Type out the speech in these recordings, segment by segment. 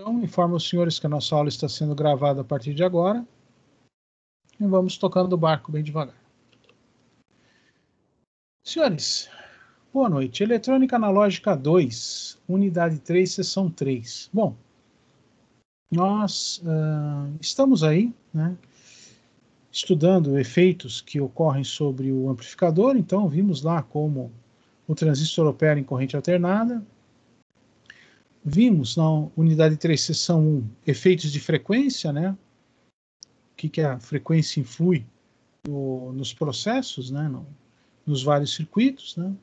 Então, informo os senhores que a nossa aula está sendo gravada a partir de agora. E vamos tocando o barco bem devagar. Senhores, boa noite. Eletrônica Analógica 2, Unidade 3, Seção 3. Bom, nós estamos aí, né, estudando efeitos que ocorrem sobre o amplificador. Então, vimos lá como o transistor opera em corrente alternada. Vimos na Unidade 3, Seção 1, efeitos de frequência, né? O que a frequência influi nos processos, né? Nos vários circuitos, né?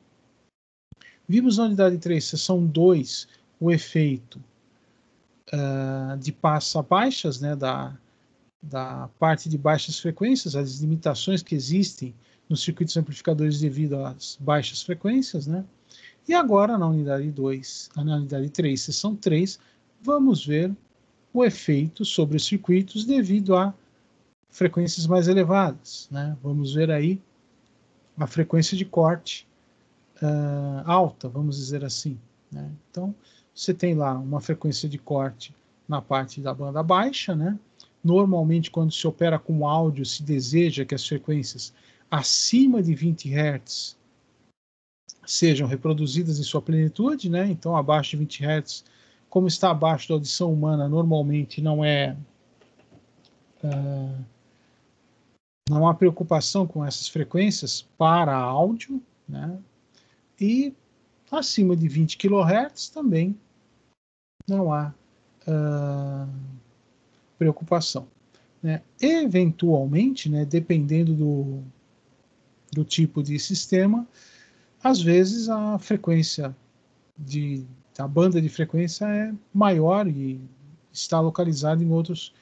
Vimos na Unidade 3, Seção 2, o efeito de passa baixas, né? Da parte de baixas frequências, as limitações que existem nos circuitos amplificadores devido às baixas frequências, né? E agora, na Unidade 2, na Unidade 3, Seção 3, vamos ver o efeito sobre os circuitos devido a frequências mais elevadas, né? Vamos ver aí a frequência de corte alta, vamos dizer assim, né? Então, você tem lá uma frequência de corte na parte da banda baixa, né? Normalmente, quando se opera com áudio, se deseja que as frequências acima de 20 Hz sejam reproduzidas em sua plenitude, né? Então, abaixo de 20 Hz, como está abaixo da audição humana, normalmente não há preocupação com essas frequências para áudio, né? E acima de 20 kHz também não há preocupação, né? Eventualmente, né, dependendo do tipo de sistema, às vezes a frequência a banda de frequência é maior e está localizada em outros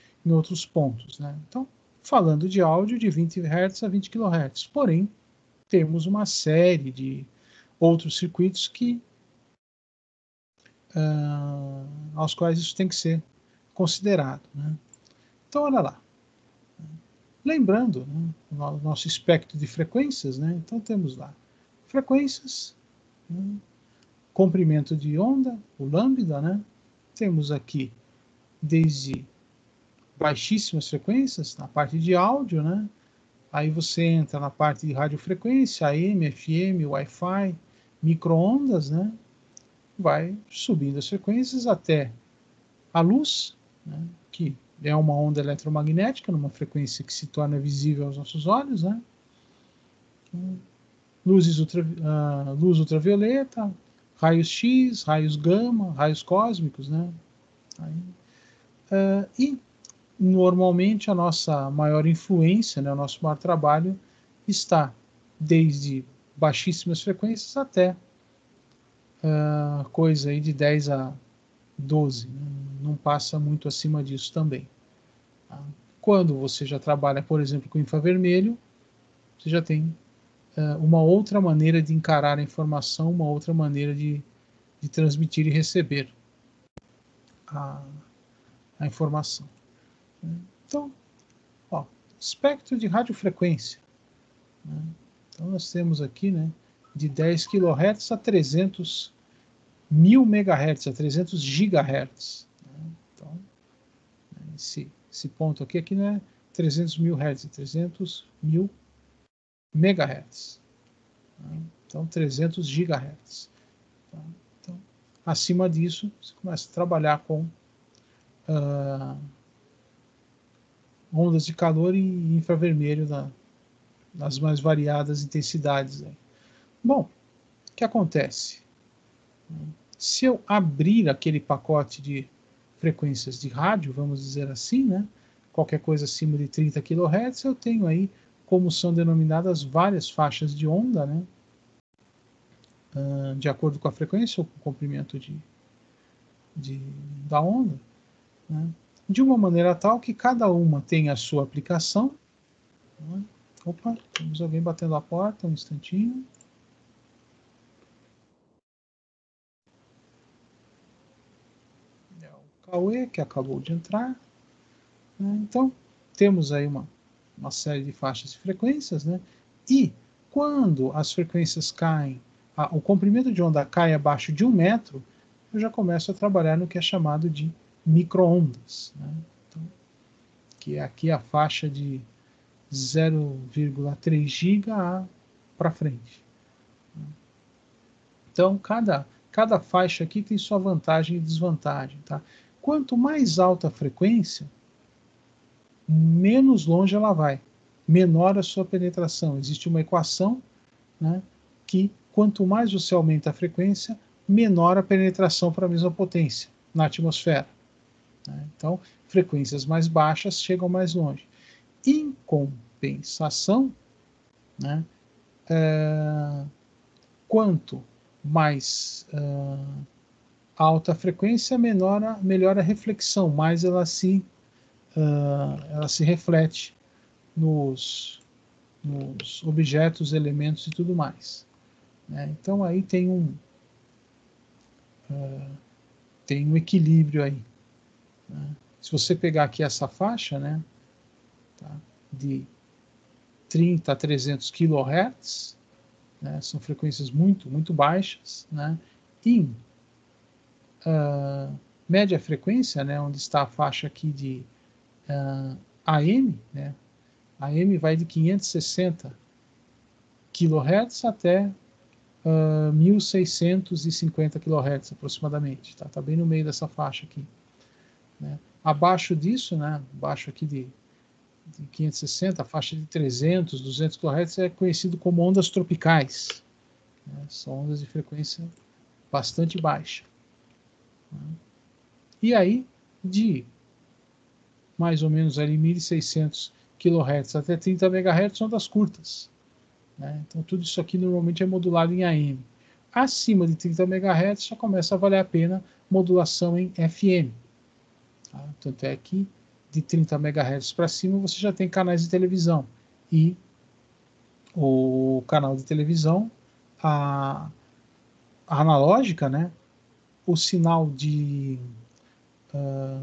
pontos, né? Então, falando de áudio de 20 Hz a 20 kHz, porém, temos uma série de outros circuitos aos quais isso tem que ser considerado, né? Então, olha lá. Lembrando, né, o nosso espectro de frequências, né? Então, temos lá frequências, né, comprimento de onda, o lambda, né? Temos aqui desde baixíssimas frequências, na parte de áudio, né? Aí você entra na parte de radiofrequência, AM, FM, Wi-Fi, micro-ondas, né? Vai subindo as frequências até a luz, né? Que é uma onda eletromagnética, numa frequência que se torna visível aos nossos olhos, né? Luz ultravioleta, raios X, raios gama, raios cósmicos, né? E normalmente a nossa maior influência, né, o nosso maior trabalho está desde baixíssimas frequências até coisa aí de 10 a 12, né? Não passa muito acima disso também. Tá? Quando você já trabalha, por exemplo, com infravermelho, você já tem uma outra maneira de encarar a informação, uma outra maneira de transmitir e receber a informação. Então, espectro de radiofrequência, né? Então, nós temos aqui, né, de 10 kHz a 300 mil MHz, a 300 GHz. Né? Então, esse ponto aqui não é 300 mil Hz, é 300 mil MHz. Né? Então, 300 GHz. Tá? Então, acima disso, você começa a trabalhar com ondas de calor e infravermelho nas mais variadas intensidades. Aí. Bom, o que acontece? Se eu abrir aquele pacote de frequências de rádio, vamos dizer assim, né? Qualquer coisa acima de 30 kHz, eu tenho aí, como são denominadas, várias faixas de onda, né? De acordo com a frequência ou com o comprimento da onda, né? De uma maneira tal que cada uma tem a sua aplicação. Né? Opa, temos alguém batendo a porta, um instantinho. É o Cauê, que acabou de entrar. Né? Então, temos aí uma série de faixas de frequências, né? E quando as frequências caem, o comprimento de onda cai abaixo de 1 metro, eu já começo a trabalhar no que é chamado de micro-ondas, né? Então, que é aqui a faixa de 0,3 giga para frente. Então, cada faixa aqui tem sua vantagem e desvantagem. Tá? Quanto mais alta a frequência, menos longe ela vai, menor a sua penetração. Existe uma equação, né, que quanto mais você aumenta a frequência, menor a penetração para a mesma potência na atmosfera. Né? Então, frequências mais baixas chegam mais longe. Em compensação, né, quanto mais alta a frequência, melhor a reflexão, mais ela se reflete nos objetos, elementos e tudo mais. Né? Então aí tem um equilíbrio aí. Né? Se você pegar aqui essa faixa, né, tá, de 30 a 300 kHz, né, são frequências muito, muito baixas, né, em média frequência, né, onde está a faixa aqui de AM, né, AM vai de 560 kHz até 1650 kHz aproximadamente, tá bem no meio dessa faixa aqui. Né. Abaixo disso, né, abaixo aqui de 560, a faixa de 300, 200 kHz é conhecido como ondas tropicais. Né, são ondas de frequência bastante baixa. Né. E aí, de mais ou menos ali 1600 kHz até 30 MHz são ondas curtas. Né? Então tudo isso aqui normalmente é modulado em AM. Acima de 30 MHz já começa a valer a pena modulação em FM. Tá? Tanto é que de 30 MHz para cima você já tem canais de televisão. E o canal de televisão, a analógica, né? O sinal de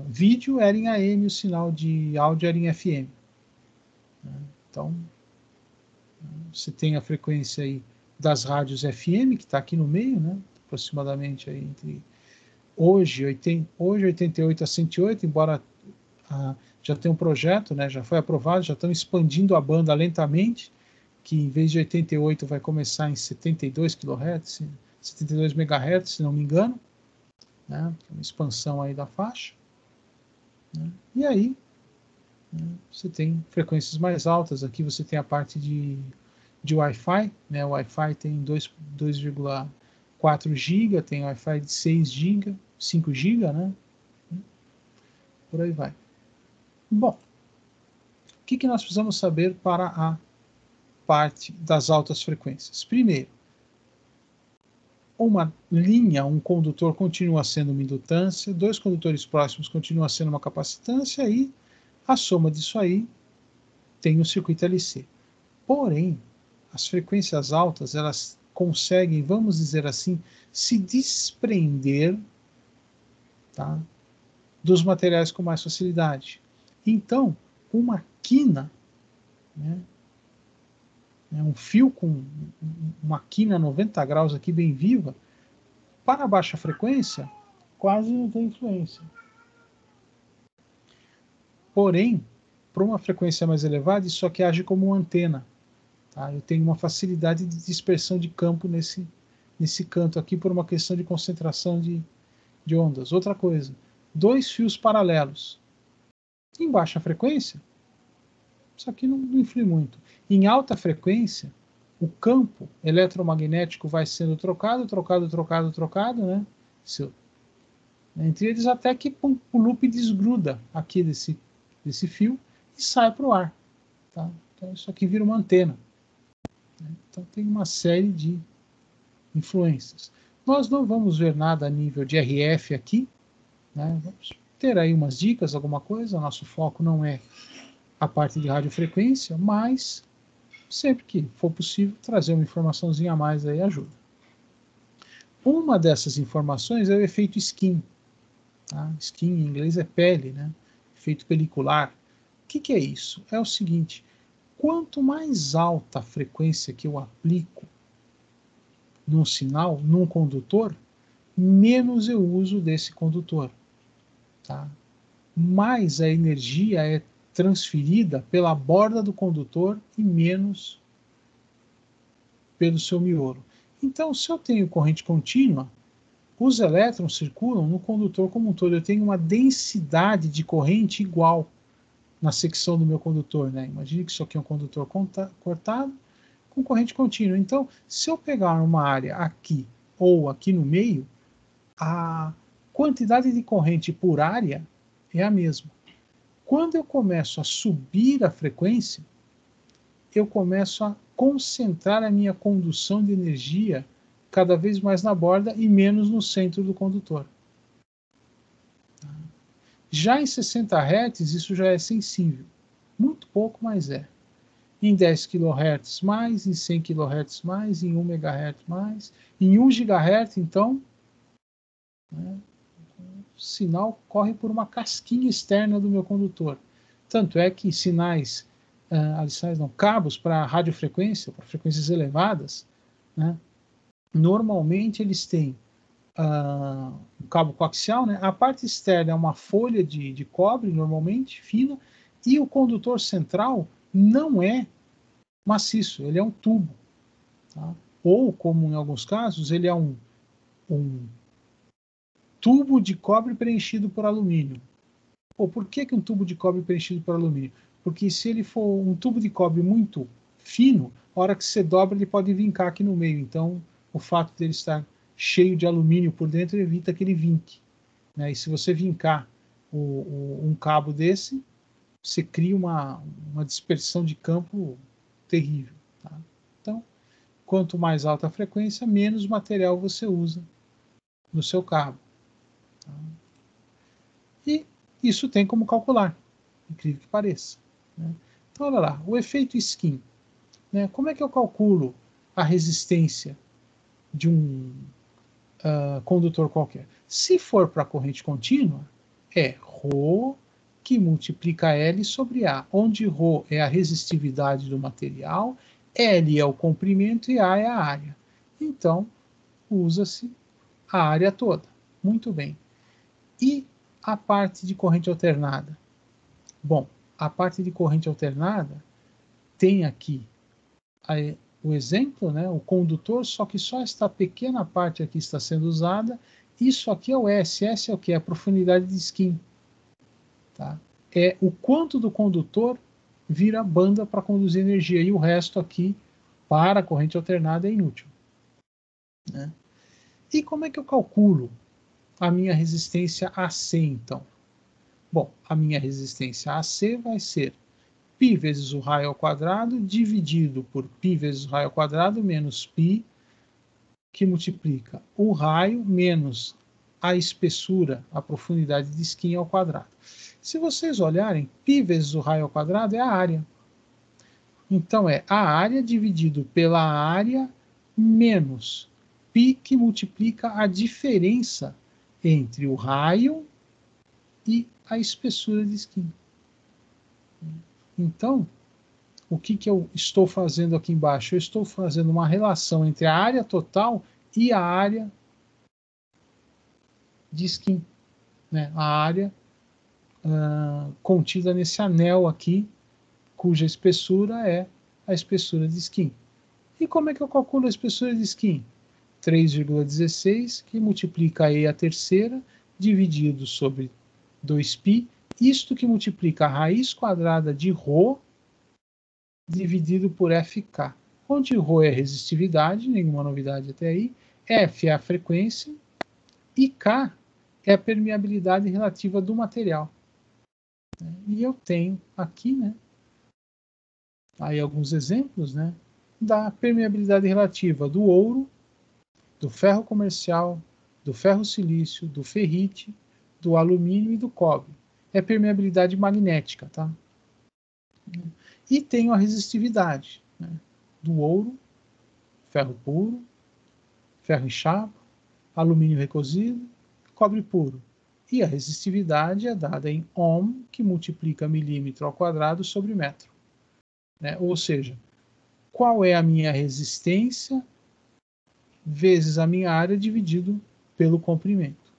vídeo era em AM, o sinal de áudio era em FM. Então, você tem a frequência aí das rádios FM, que está aqui no meio, né? Aproximadamente aí entre hoje 88 a 108, embora já tenha um projeto, né? Já foi aprovado, já estão expandindo a banda lentamente, que em vez de 88 vai começar em 72 kHz, 72 MHz, se não me engano, né? Uma expansão aí da faixa. Né? E aí, né, você tem frequências mais altas. Aqui você tem a parte de Wi-Fi, né? O Wi-Fi tem 2,4 GB, tem Wi-Fi de 6 GB, 5 GB, né? Por aí vai. Bom, o que nós precisamos saber para a parte das altas frequências? Primeiro, uma linha, um condutor continua sendo uma indutância, dois condutores próximos continua sendo uma capacitância, e a soma disso aí tem o circuito LC. Porém, as frequências altas, elas conseguem, vamos dizer assim, se desprender, tá, dos materiais com mais facilidade. Então, uma quina, né, um fio com uma quina 90 graus aqui bem viva, para baixa frequência, quase não tem influência. Porém, para uma frequência mais elevada, isso aqui age como uma antena. Tá? Eu tenho uma facilidade de dispersão de campo nesse canto aqui por uma questão de concentração de ondas. Outra coisa, dois fios paralelos. Em baixa frequência, isso aqui não influi muito. Em alta frequência, o campo eletromagnético vai sendo trocado, né? Entre eles até que o loop desgruda aqui desse fio e sai para o ar. Tá? Então isso aqui vira uma antena. Então tem uma série de influências. Nós não vamos ver nada a nível de RF aqui, né? Vamos ter aí umas dicas, alguma coisa. Nosso foco não é a parte de radiofrequência, mas sempre que for possível trazer uma informaçãozinha a mais aí ajuda. Uma dessas informações é o efeito skin. Tá? Skin em inglês é pele, né? Efeito pelicular. O que é isso? É o seguinte: quanto mais alta a frequência que eu aplico num sinal, num condutor, menos eu uso desse condutor. tá? Mais a energia é transferida pela borda do condutor e menos pelo seu miolo. Então, se eu tenho corrente contínua, os elétrons circulam no condutor como um todo. Eu tenho uma densidade de corrente igual na secção do meu condutor, né? Imagine que isso aqui é um condutor cortado com corrente contínua. Então, se eu pegar uma área aqui ou aqui no meio, a quantidade de corrente por área é a mesma. Quando eu começo a subir a frequência, eu começo a concentrar a minha condução de energia cada vez mais na borda e menos no centro do condutor. Já em 60 Hz, isso já é sensível. Muito pouco, mas é. Em 10 kHz mais, em 100 kHz mais, em 1 MHz mais, em 1 GHz, então, né, o sinal corre por uma casquinha externa do meu condutor. Tanto é que sinais, cabos para radiofrequência, para frequências elevadas, né, normalmente eles têm um cabo coaxial, né? A parte externa é uma folha de cobre, normalmente, fina, e o condutor central não é maciço, ele é um tubo. Tá? Ou, como em alguns casos, ele é um tubo de cobre preenchido por alumínio. Pô, por que um tubo de cobre preenchido por alumínio? Porque se ele for um tubo de cobre muito fino, a hora que você dobra, ele pode vincar aqui no meio. Então, o fato dele estar cheio de alumínio por dentro evita que ele vinque. Né? E se você vincar um cabo desse, você cria uma dispersão de campo terrível. Tá? Então, quanto mais alta a frequência, menos material você usa no seu cabo. Tá? E isso tem como calcular, incrível que pareça. Né? Então, olha lá, o efeito skin. Né? Como é que eu calculo a resistência de um condutor qualquer? Se for para corrente contínua, é ρ que multiplica L sobre A, onde ρ é a resistividade do material, L é o comprimento e A é a área. Então, usa-se a área toda. Muito bem. E a parte de corrente alternada? Bom, a parte de corrente alternada tem aqui o exemplo, né, o condutor, só que só esta pequena parte aqui está sendo usada. Isso aqui é o S. S é o que? É a profundidade de skin. Tá? É o quanto do condutor vira banda para conduzir energia, e o resto aqui, para a corrente alternada, é inútil. Né? E como é que eu calculo a minha resistência AC, então? Bom, a minha resistência AC vai ser π vezes o raio ao quadrado dividido por π vezes o raio ao quadrado menos π, que multiplica o raio menos a espessura, a profundidade de skin ao quadrado. Se vocês olharem, π vezes o raio ao quadrado é a área. Então é a área dividido pela área menos π, que multiplica a diferença entre o raio e a espessura de skin. Então, o que eu estou fazendo aqui embaixo? Eu estou fazendo uma relação entre a área total e a área de skin, né? A área contida nesse anel aqui, cuja espessura é a espessura de skin. E como é que eu calculo a espessura de skin? 3,16, que multiplica E a terceira, dividido sobre 2π, isto que multiplica a raiz quadrada de ρ, dividido por FK, onde ρ é resistividade, nenhuma novidade até aí, F é a frequência e K é a permeabilidade relativa do material. E eu tenho aqui, né, aí alguns exemplos, né, da permeabilidade relativa do ouro, do ferro comercial, do ferro silício, do ferrite, do alumínio e do cobre. É permeabilidade magnética, tá? E tenho a resistividade, né, do ouro, ferro puro, ferro em chapa, alumínio recozido, cobre puro. E a resistividade é dada em ohm, que multiplica milímetro ao quadrado sobre metro. Né? Ou seja, qual é a minha resistência vezes a minha área dividido pelo comprimento.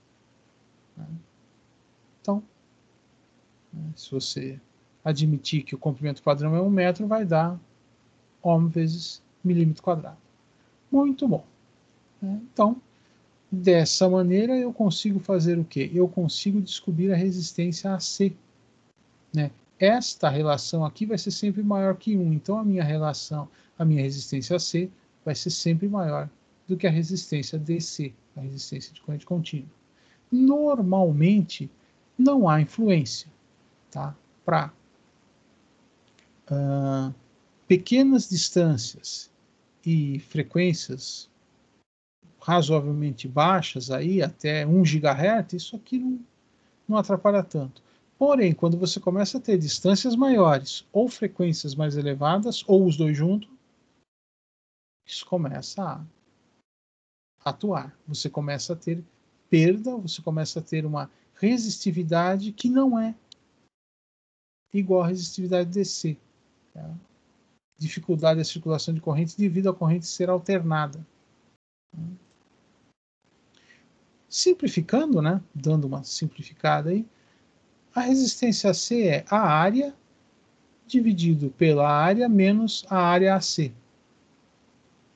Né? Então, né, se você admitir que o comprimento padrão é 1 metro, vai dar ohm vezes milímetro quadrado. Muito bom. Né? Então, dessa maneira, eu consigo fazer o quê? Eu consigo descobrir a resistência AC. Né? Esta relação aqui vai ser sempre maior que 1. Então, a minha resistência AC vai ser sempre maior do que a resistência DC, a resistência de corrente contínua. Normalmente, não há influência. Tá? Para pequenas distâncias e frequências razoavelmente baixas, aí, até 1 GHz, isso aqui não atrapalha tanto. Porém, quando você começa a ter distâncias maiores, ou frequências mais elevadas, ou os dois juntos, isso começa a atuar. Você começa a ter perda, você começa a ter uma resistividade que não é igual à resistividade DC. Tá? Dificuldade da circulação de corrente devido à corrente ser alternada. Simplificando, né, dando uma simplificada aí, a resistência C é a área dividido pela área menos a área AC,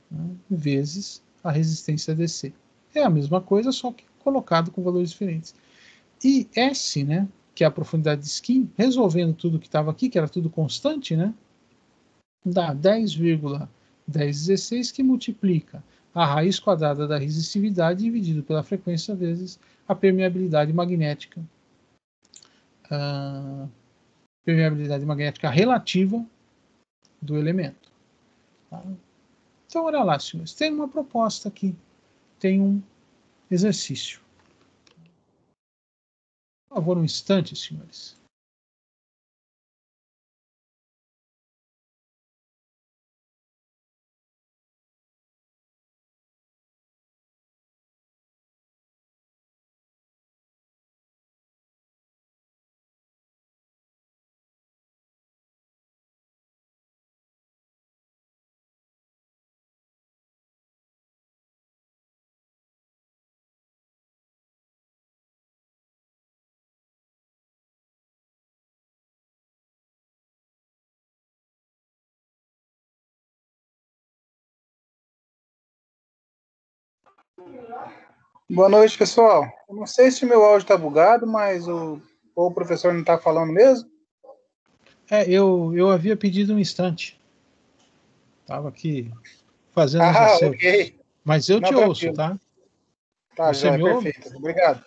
né, vezes a resistência DC. É a mesma coisa, só que colocado com valores diferentes. E S, né, que é a profundidade de skin, resolvendo tudo que estava aqui, que era tudo constante, né, dá 10,1016, que multiplica a raiz quadrada da resistividade dividido pela frequência vezes a permeabilidade magnética. Permeabilidade magnética relativa do elemento. Tá? Então, olha lá, senhores, tem uma proposta aqui, tem um exercício. Por favor, um instante, senhores. Boa noite, pessoal. Eu não sei se o meu áudio está bugado, mas o professor não está falando mesmo? Eu havia pedido um instante. Estava aqui fazendo uns acertos. Ok. Mas eu Não, te ouço, tranquilo. tá? Tá, Você joia, me ouve? perfeito. Obrigado.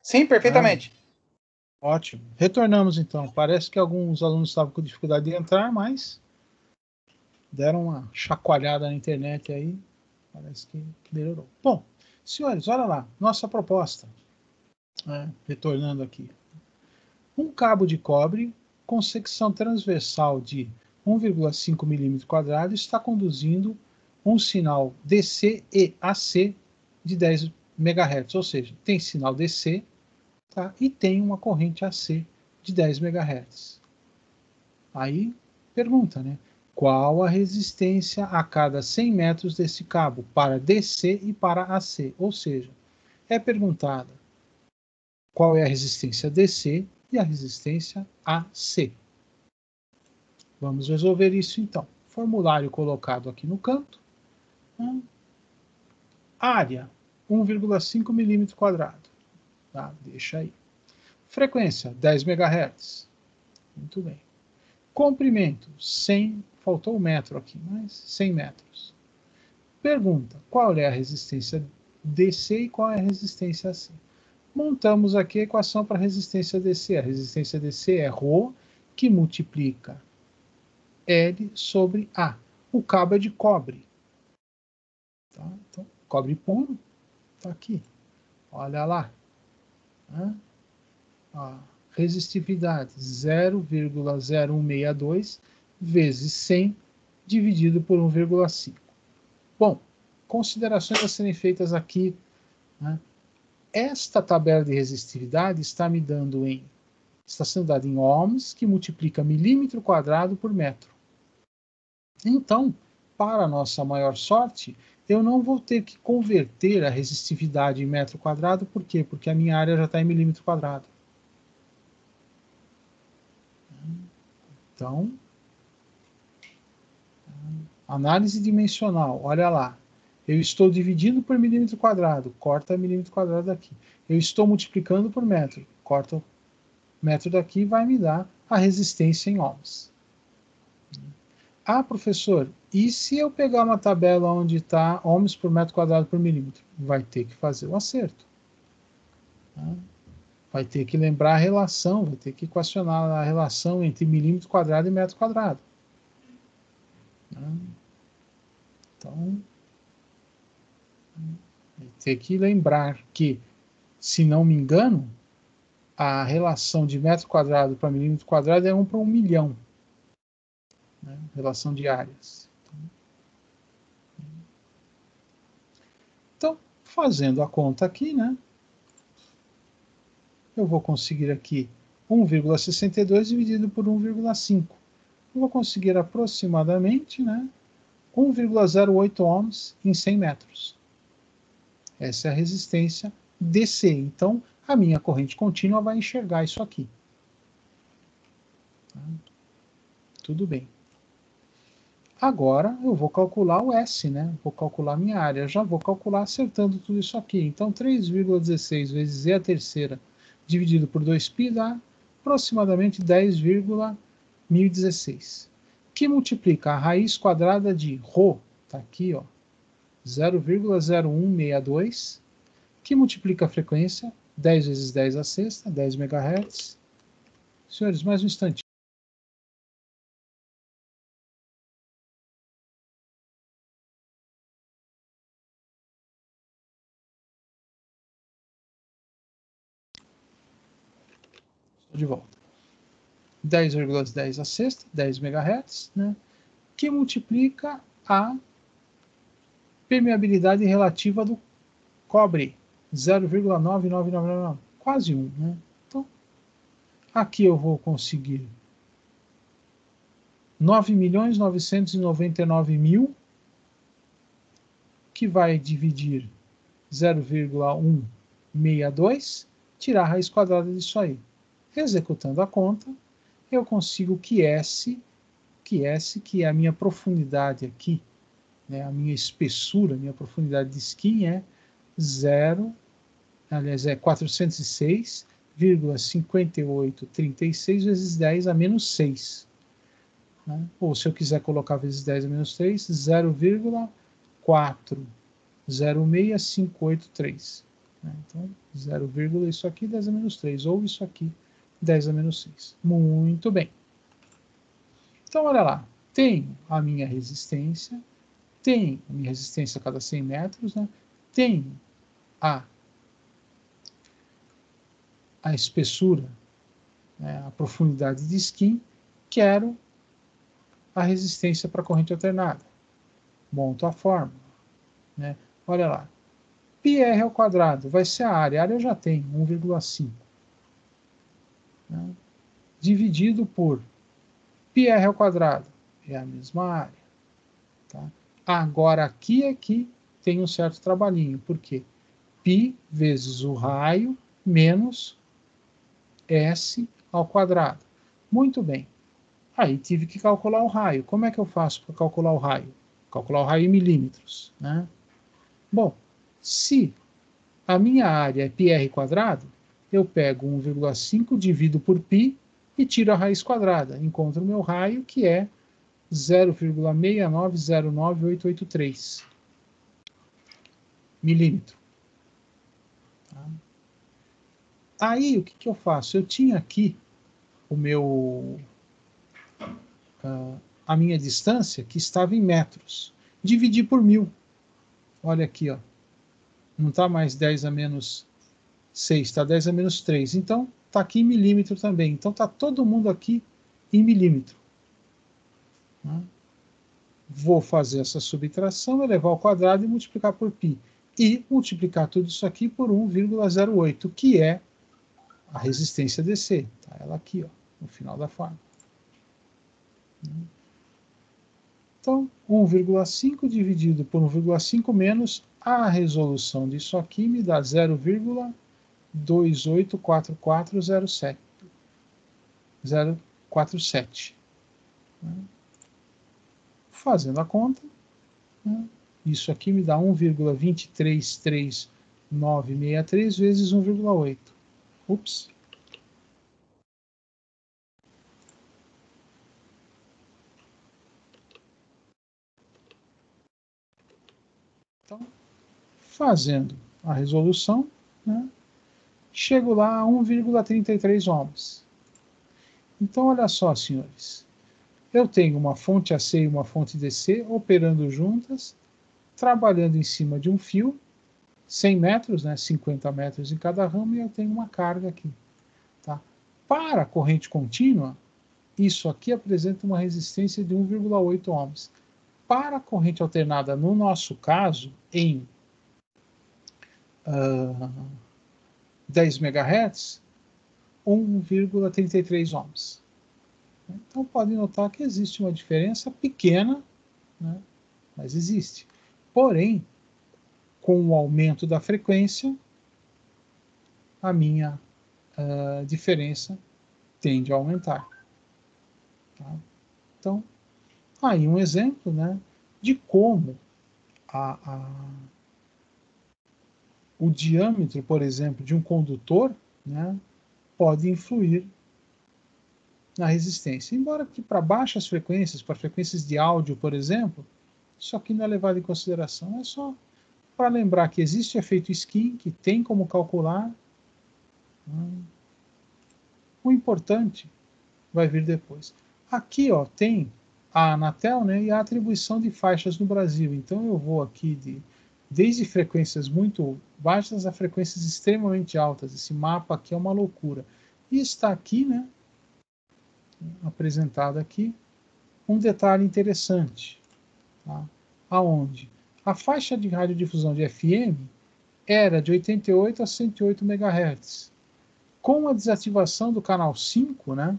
Sim, Ah, perfeitamente. ótimo. Retornamos então. Parece que alguns alunos estavam com dificuldade de entrar, mas deram uma chacoalhada na internet aí. Parece que melhorou. Bom, senhores, olha lá. Nossa proposta. Retornando aqui. Um cabo de cobre com secção transversal de 1,5 milímetro quadrado está conduzindo um sinal DC e AC de 10 MHz, ou seja, tem sinal DC, tá? E tem uma corrente AC de 10 MHz. Aí pergunta, né? Qual a resistência a cada 100 metros desse cabo para DC e para AC? Ou seja, é perguntada qual é a resistência DC e a resistência AC. Vamos resolver isso então. Formulário colocado aqui no canto. Área, 1,5 milímetro quadrado. Tá? Deixa aí. Frequência, 10 MHz. Muito bem. Comprimento, 100, faltou um metro aqui, mas 100 metros. Pergunta, qual é a resistência DC e qual é a resistência AC? Montamos aqui a equação para a resistência DC. A resistência DC é ρ, que multiplica L sobre A. O cabo é de cobre. Tá? Então, cobre puro está aqui. Olha lá. A resistividade 0,0162 vezes 100 dividido por 1,5. Bom, considerações a serem feitas aqui. Né? Esta tabela de resistividade está sendo dada em ohms, que multiplica milímetro quadrado por metro. Então, para nossa maior sorte, eu não vou ter que converter a resistividade em metro quadrado. Por quê? Porque a minha área já está em milímetro quadrado. Então, análise dimensional, olha lá. Eu estou dividindo por milímetro quadrado, corta milímetro quadrado daqui. Eu estou multiplicando por metro, corta o metro daqui, vai me dar a resistência em ohms. Ah, professor, e se eu pegar uma tabela onde está ohms por metro quadrado por milímetro? Vai ter que fazer o acerto. Vai ter que lembrar a relação, vai ter que equacionar a relação entre milímetro quadrado e metro quadrado. Então, vai ter que lembrar que, se não me engano, a relação de metro quadrado para milímetro quadrado é 1 para 1 milhão. Né? Relação de áreas. Então, fazendo a conta aqui, né? Eu vou conseguir aqui 1,62 dividido por 1,5. Eu vou conseguir aproximadamente, né, 1,08 ohms em 100 metros. Essa é a resistência DC. Então, a minha corrente contínua vai enxergar isso aqui. Tudo bem. Agora, eu vou calcular o S, né? Vou calcular minha área. Já vou calcular acertando tudo isso aqui. Então, 3,16 vezes E a terceira dividido por 2π dá aproximadamente 10,1016. Que multiplica a raiz quadrada de ρ, está aqui, ó, 0,0162, que multiplica a frequência, 10 vezes 10 a sexta, 10 MHz. Senhores, mais um instantinho. Estou de volta. 10,10 a sexta, 10 MHz, né, que multiplica a permeabilidade relativa do cobre, 0,99999, quase 1, né? Então, aqui eu vou conseguir 9.999.000, que vai dividir 0,162, tirar a raiz quadrada disso aí. Executando a conta, eu consigo que S, que é a minha profundidade aqui, né, a minha espessura, a minha profundidade de skin é 406,5836 vezes 10 a menos 6. Né? Ou se eu quiser colocar vezes 10 a menos 3, 0,406583. Né? Então, 0, isso aqui, 10 a menos 3, ou isso aqui, 10 a menos 6. Muito bem. Então, olha lá, tenho a minha resistência, tenho a minha resistência a cada 100 metros, né? Tenho a espessura, né? A profundidade de skin, quero a resistência para a corrente alternada. Monto a fórmula. Né? Olha lá, πr ao quadrado vai ser a área eu já tenho, 1,5. Né? Dividido por πr ao quadrado, é a mesma área. Tá? Agora aqui é que tem um certo trabalhinho, porque π vezes o raio menos S ao quadrado. Muito bem. Aí tive que calcular o raio. Como é que eu faço para calcular o raio? Calcular o raio em milímetros. Né? Bom, se a minha área é πr quadrado, eu pego 1,5, divido por π e tiro a raiz quadrada. Encontro o meu raio, que é 0,6909883 milímetro. Tá? Aí, o que eu faço? Eu tinha aqui o meu... a minha distância, que estava em metros. Dividi por 1000. Olha aqui, ó. Não está mais 10 a menos 6, está 10 a menos 3. Então, está aqui em milímetro também. Então, está todo mundo aqui em milímetro. Né? Vou fazer essa subtração, elevar ao quadrado e multiplicar por π. E multiplicar tudo isso aqui por 1,08, que é a resistência DC. Tá ela aqui, ó, no final da fórmula. Então, 1,5 dividido por 1,5 menos a resolução disso aqui me dá 0,284407. 047. né? Fazendo a conta, né? Isso aqui me dá 1,23393 vezes 1,8. Ups. Então, fazendo a resolução, né, chego lá a 1,33 ohms. Então, olha só, senhores. Eu tenho uma fonte AC e uma fonte DC operando juntas, trabalhando em cima de um fio, 100 metros, né, 50 metros em cada ramo, e eu tenho uma carga aqui. Tá? Para a corrente contínua, isso aqui apresenta uma resistência de 1,8 ohms. Para a corrente alternada, no nosso caso, em 10 MHz, 1,33 ohms. Então, podem notar que existe uma diferença pequena, né, mas existe. Porém, com o aumento da frequência, a minha diferença tende a aumentar. Tá? Então, aí um exemplo, né, de como o diâmetro, por exemplo, de um condutor, né, pode influir na resistência. Embora que para baixas frequências, para frequências de áudio, por exemplo, isso aqui não é levado em consideração. É só para lembrar que existe efeito skin, que tem como calcular. O importante vai vir depois. Aqui, ó, tem a Anatel, né, e a atribuição de faixas no Brasil. Então eu vou aqui desde frequências muito baixas a frequências extremamente altas. Esse mapa aqui é uma loucura. E está aqui, né, apresentado aqui, um detalhe interessante. Tá? Aonde a faixa de radiodifusão de FM era de 88 a 108 MHz. Com a desativação do canal 5, né,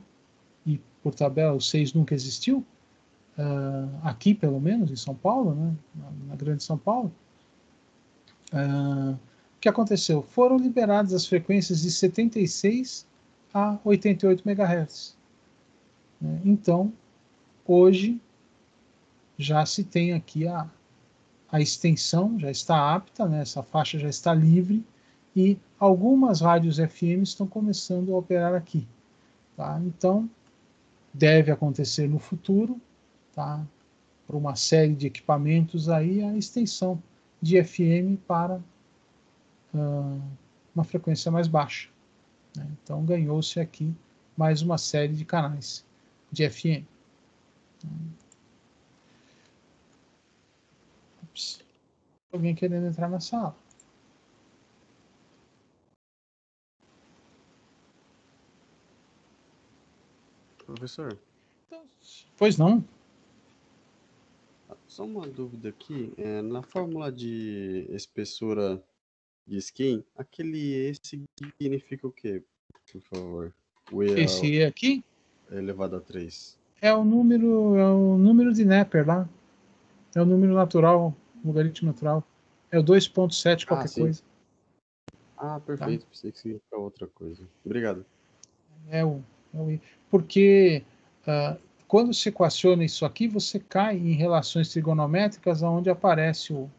e por tabela o 6 nunca existiu, aqui pelo menos, em São Paulo, né, na grande São Paulo, o que aconteceu? Foram liberadas as frequências de 76 a 88 MHz. Né? Então, hoje, já se tem aqui a extensão, já está apta, né? Essa faixa já está livre, e algumas rádios FM estão começando a operar aqui. Tá? Então, deve acontecer no futuro, tá? Para uma série de equipamentos aí, a extensão de FM para uma frequência mais baixa. Né? Então, ganhou-se aqui mais uma série de canais de FM. Ups. Alguém querendo entrar na sala. Professor, Pois não? só uma dúvida aqui. Na fórmula de espessura de skin, aquele E significa o quê, por favor? O E Esse E aqui elevado a 3. é o número de Neper lá. É o número natural, logaritmo natural. É o 2,7 Ah, qualquer sim. coisa. Ah, Tá? perfeito. Pensei que significava outra coisa. Obrigado. É o I. Porque quando se equaciona isso aqui, você cai em relações trigonométricas onde aparece o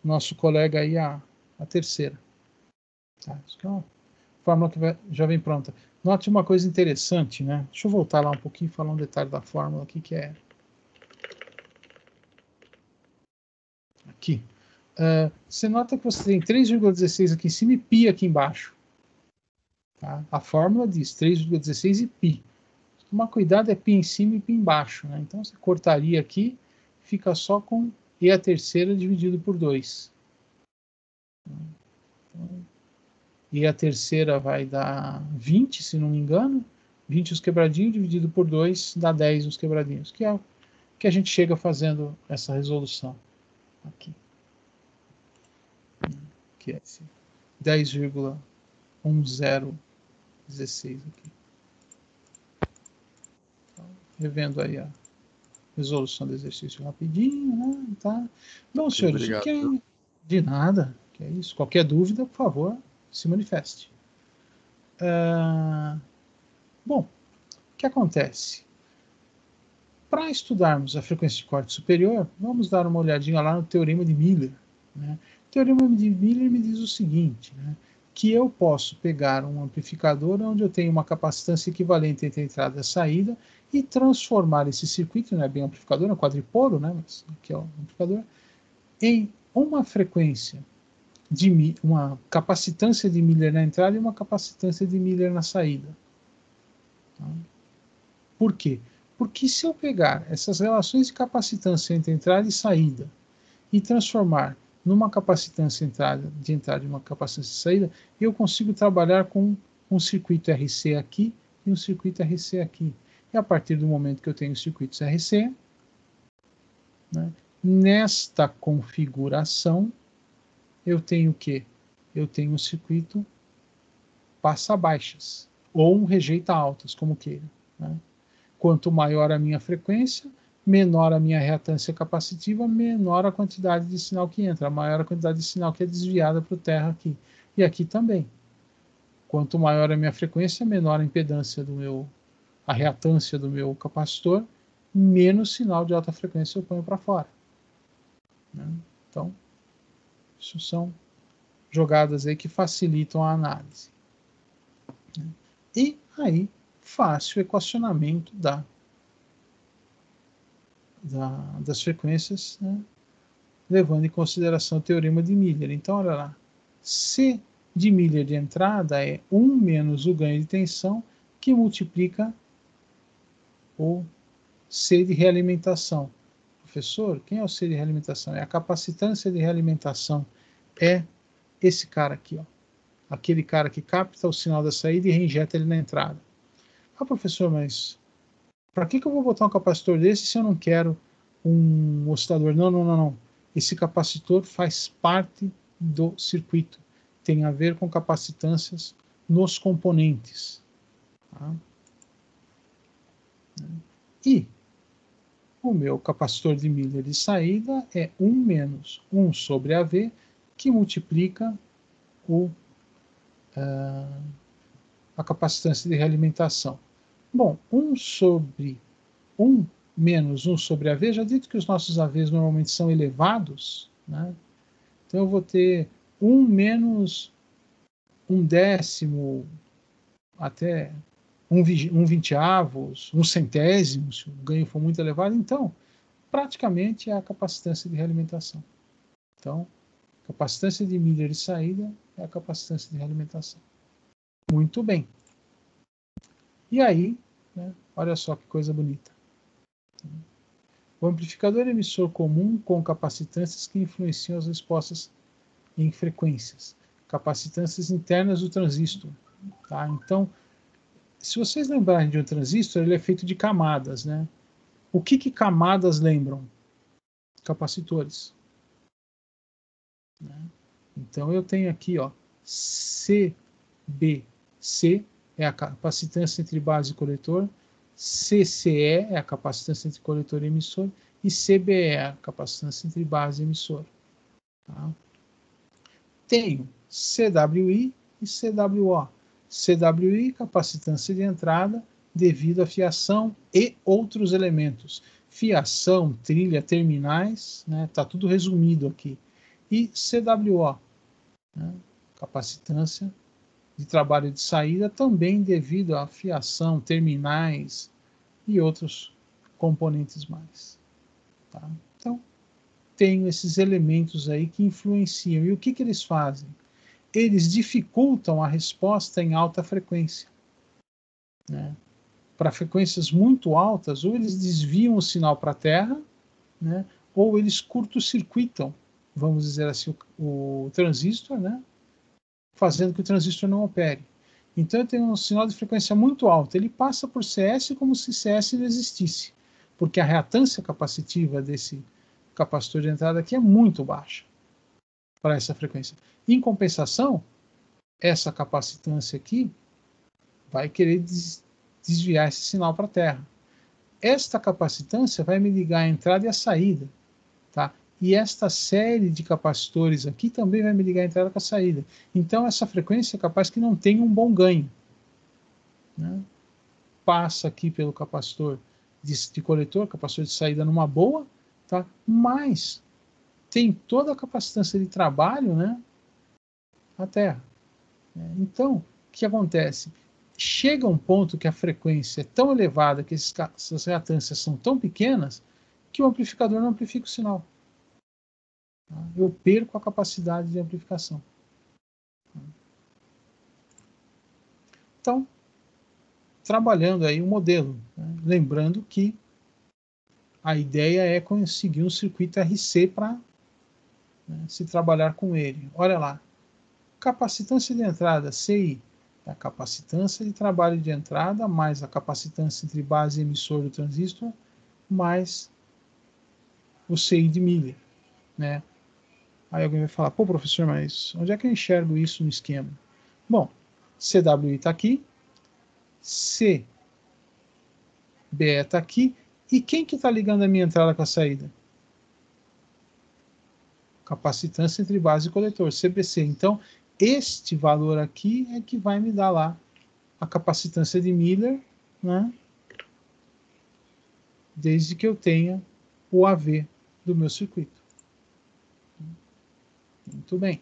nosso colega aí, a terceira. Tá? Isso que é uma fórmula que já vem pronta. Note uma coisa interessante, né? Deixa eu voltar lá um pouquinho e falar um detalhe da fórmula aqui, que é aqui. Você nota que você tem 3,16 aqui em cima e π aqui embaixo. Tá? A fórmula diz 3,16 e π. Tomar cuidado é π em cima e π embaixo. Né? Então você cortaria aqui, fica só com e a terceira dividido por 2. Então, e a terceira vai dar 20, se não me engano. 20 os quebradinhos dividido por 2 dá 10 os quebradinhos, que é o que a gente chega fazendo essa resolução aqui. Que é esse 10,1016 aqui. Então, revendo aí a resolução do exercício rapidinho, né? Tá? Bom, senhores, o Obrigado. que é de nada, que é isso? Qualquer dúvida, por favor, se manifeste. Bom, o que acontece? Para estudarmos a frequência de corte superior, vamos dar uma olhadinha lá no Teorema de Miller. Né? O Teorema de Miller me diz o seguinte, né? Que eu posso pegar um amplificador onde eu tenho uma capacitância equivalente entre a entrada e a saída e transformar esse circuito, não é bem amplificador, é um quadripolo, né? Mas aqui é o amplificador, em uma frequência de uma capacitância de Miller na entrada e uma capacitância de Miller na saída. Tá? Por quê? Porque se eu pegar essas relações de capacitância entre entrada e saída e transformar numa capacitância de entrada e uma capacitância de saída, eu consigo trabalhar com um circuito RC aqui e um circuito RC aqui. E a partir do momento que eu tenho circuitos RC, né, nesta configuração, eu tenho o quê? Eu tenho um circuito passa-baixas, ou um rejeita-altas, como queira. Né? Quanto maior a minha frequência, menor a minha reatância capacitiva, menor a quantidade de sinal que entra, maior a quantidade de sinal que é desviada para o terra aqui. E aqui também. Quanto maior a minha frequência, menor a impedância a reatância do meu capacitor, menos sinal de alta frequência eu ponho para fora. Né? Então, isso são jogadas aí que facilitam a análise. E aí, fácil o equacionamento das frequências, né, levando em consideração o teorema de Miller. Então, olha lá, C de Miller de entrada é 1 menos o ganho de tensão, que multiplica o C de realimentação. Professor, quem é o C de realimentação? É a capacitância de realimentação. É esse cara aqui, ó. Aquele cara que capta o sinal da saída e reinjeta ele na entrada. Ah, professor, mas para que eu vou botar um capacitor desse se eu não quero um oscilador? Não. Esse capacitor faz parte do circuito. Tem a ver com capacitâncias nos componentes. Tá? E o meu capacitor de Miller de saída é 1 menos 1 sobre AV, que multiplica a capacitância de realimentação. Bom, 1 menos 1 sobre AV, já dito que os nossos AVs normalmente são elevados, né? Então eu vou ter 1 menos 1/10, até 1/20, 1/100, se o ganho for muito elevado. Então, praticamente é a capacitância de realimentação. Então, capacitância de Miller de saída é a capacitância de realimentação. Muito bem. E aí, né, olha só que coisa bonita. O amplificador emissor comum com capacitâncias que influenciam as respostas em frequências. Capacitâncias internas do transistor. Tá? Então, se vocês lembrarem de um transistor, ele é feito de camadas. Né? O que camadas lembram? Capacitores. Né? Então, eu tenho aqui, ó, CBC é a capacitância entre base e coletor, CCE é a capacitância entre coletor e emissor, e CBE é a capacitância entre base e emissor. Tá? Tenho CWI e CWO. CWI, capacitância de entrada devido à fiação e outros elementos. Fiação, trilha, terminais, né? Tá tudo resumido aqui. E CWO, né? Capacitância de trabalho de saída também devido à fiação, terminais e outros componentes mais. Tá? Então, tenho esses elementos aí que influenciam. E o que eles fazem? Eles dificultam a resposta em alta frequência. Né? Para frequências muito altas, ou eles desviam o sinal para a Terra, né? Ou eles curto-circuitam, vamos dizer assim, o transistor, né? Fazendo que o transistor não opere. Então eu tenho um sinal de frequência muito alto, ele passa por CS como se CS não existisse, porque a reatância capacitiva desse capacitor de entrada aqui é muito baixa para essa frequência. Em compensação, essa capacitância aqui vai querer desviar esse sinal para a Terra. Esta capacitância vai me ligar a entrada e a saída, tá? E esta série de capacitores aqui também vai me ligar a entrada com a saída. Então, essa frequência é capaz que não tenha um bom ganho. Né? Passa aqui pelo capacitor de coletor, capacitor de saída numa boa, tá? Mas tem toda a capacitância de trabalho, né? A Terra. Então, o que acontece? Chega um ponto que a frequência é tão elevada, que essas reatâncias são tão pequenas, que o amplificador não amplifica o sinal. Eu perco a capacidade de amplificação. Então, trabalhando aí o modelo, né? Lembrando que a ideia é conseguir um circuito RC para, né, se trabalhar com ele. Olha lá, capacitância de entrada, CI, é a capacitância de trabalho de entrada, mais a capacitância entre base e emissor do transistor, mais o CI de Miller, né? Aí alguém vai falar, pô, professor, mas onde é que eu enxergo isso no esquema? Bom, CWI está aqui, CBE está aqui, e quem que está ligando a minha entrada com a saída? Capacitância entre base e coletor, CBC. Então, este valor aqui é que vai me dar lá a capacitância de Miller, né? Desde que eu tenha o AV do meu circuito. Muito bem.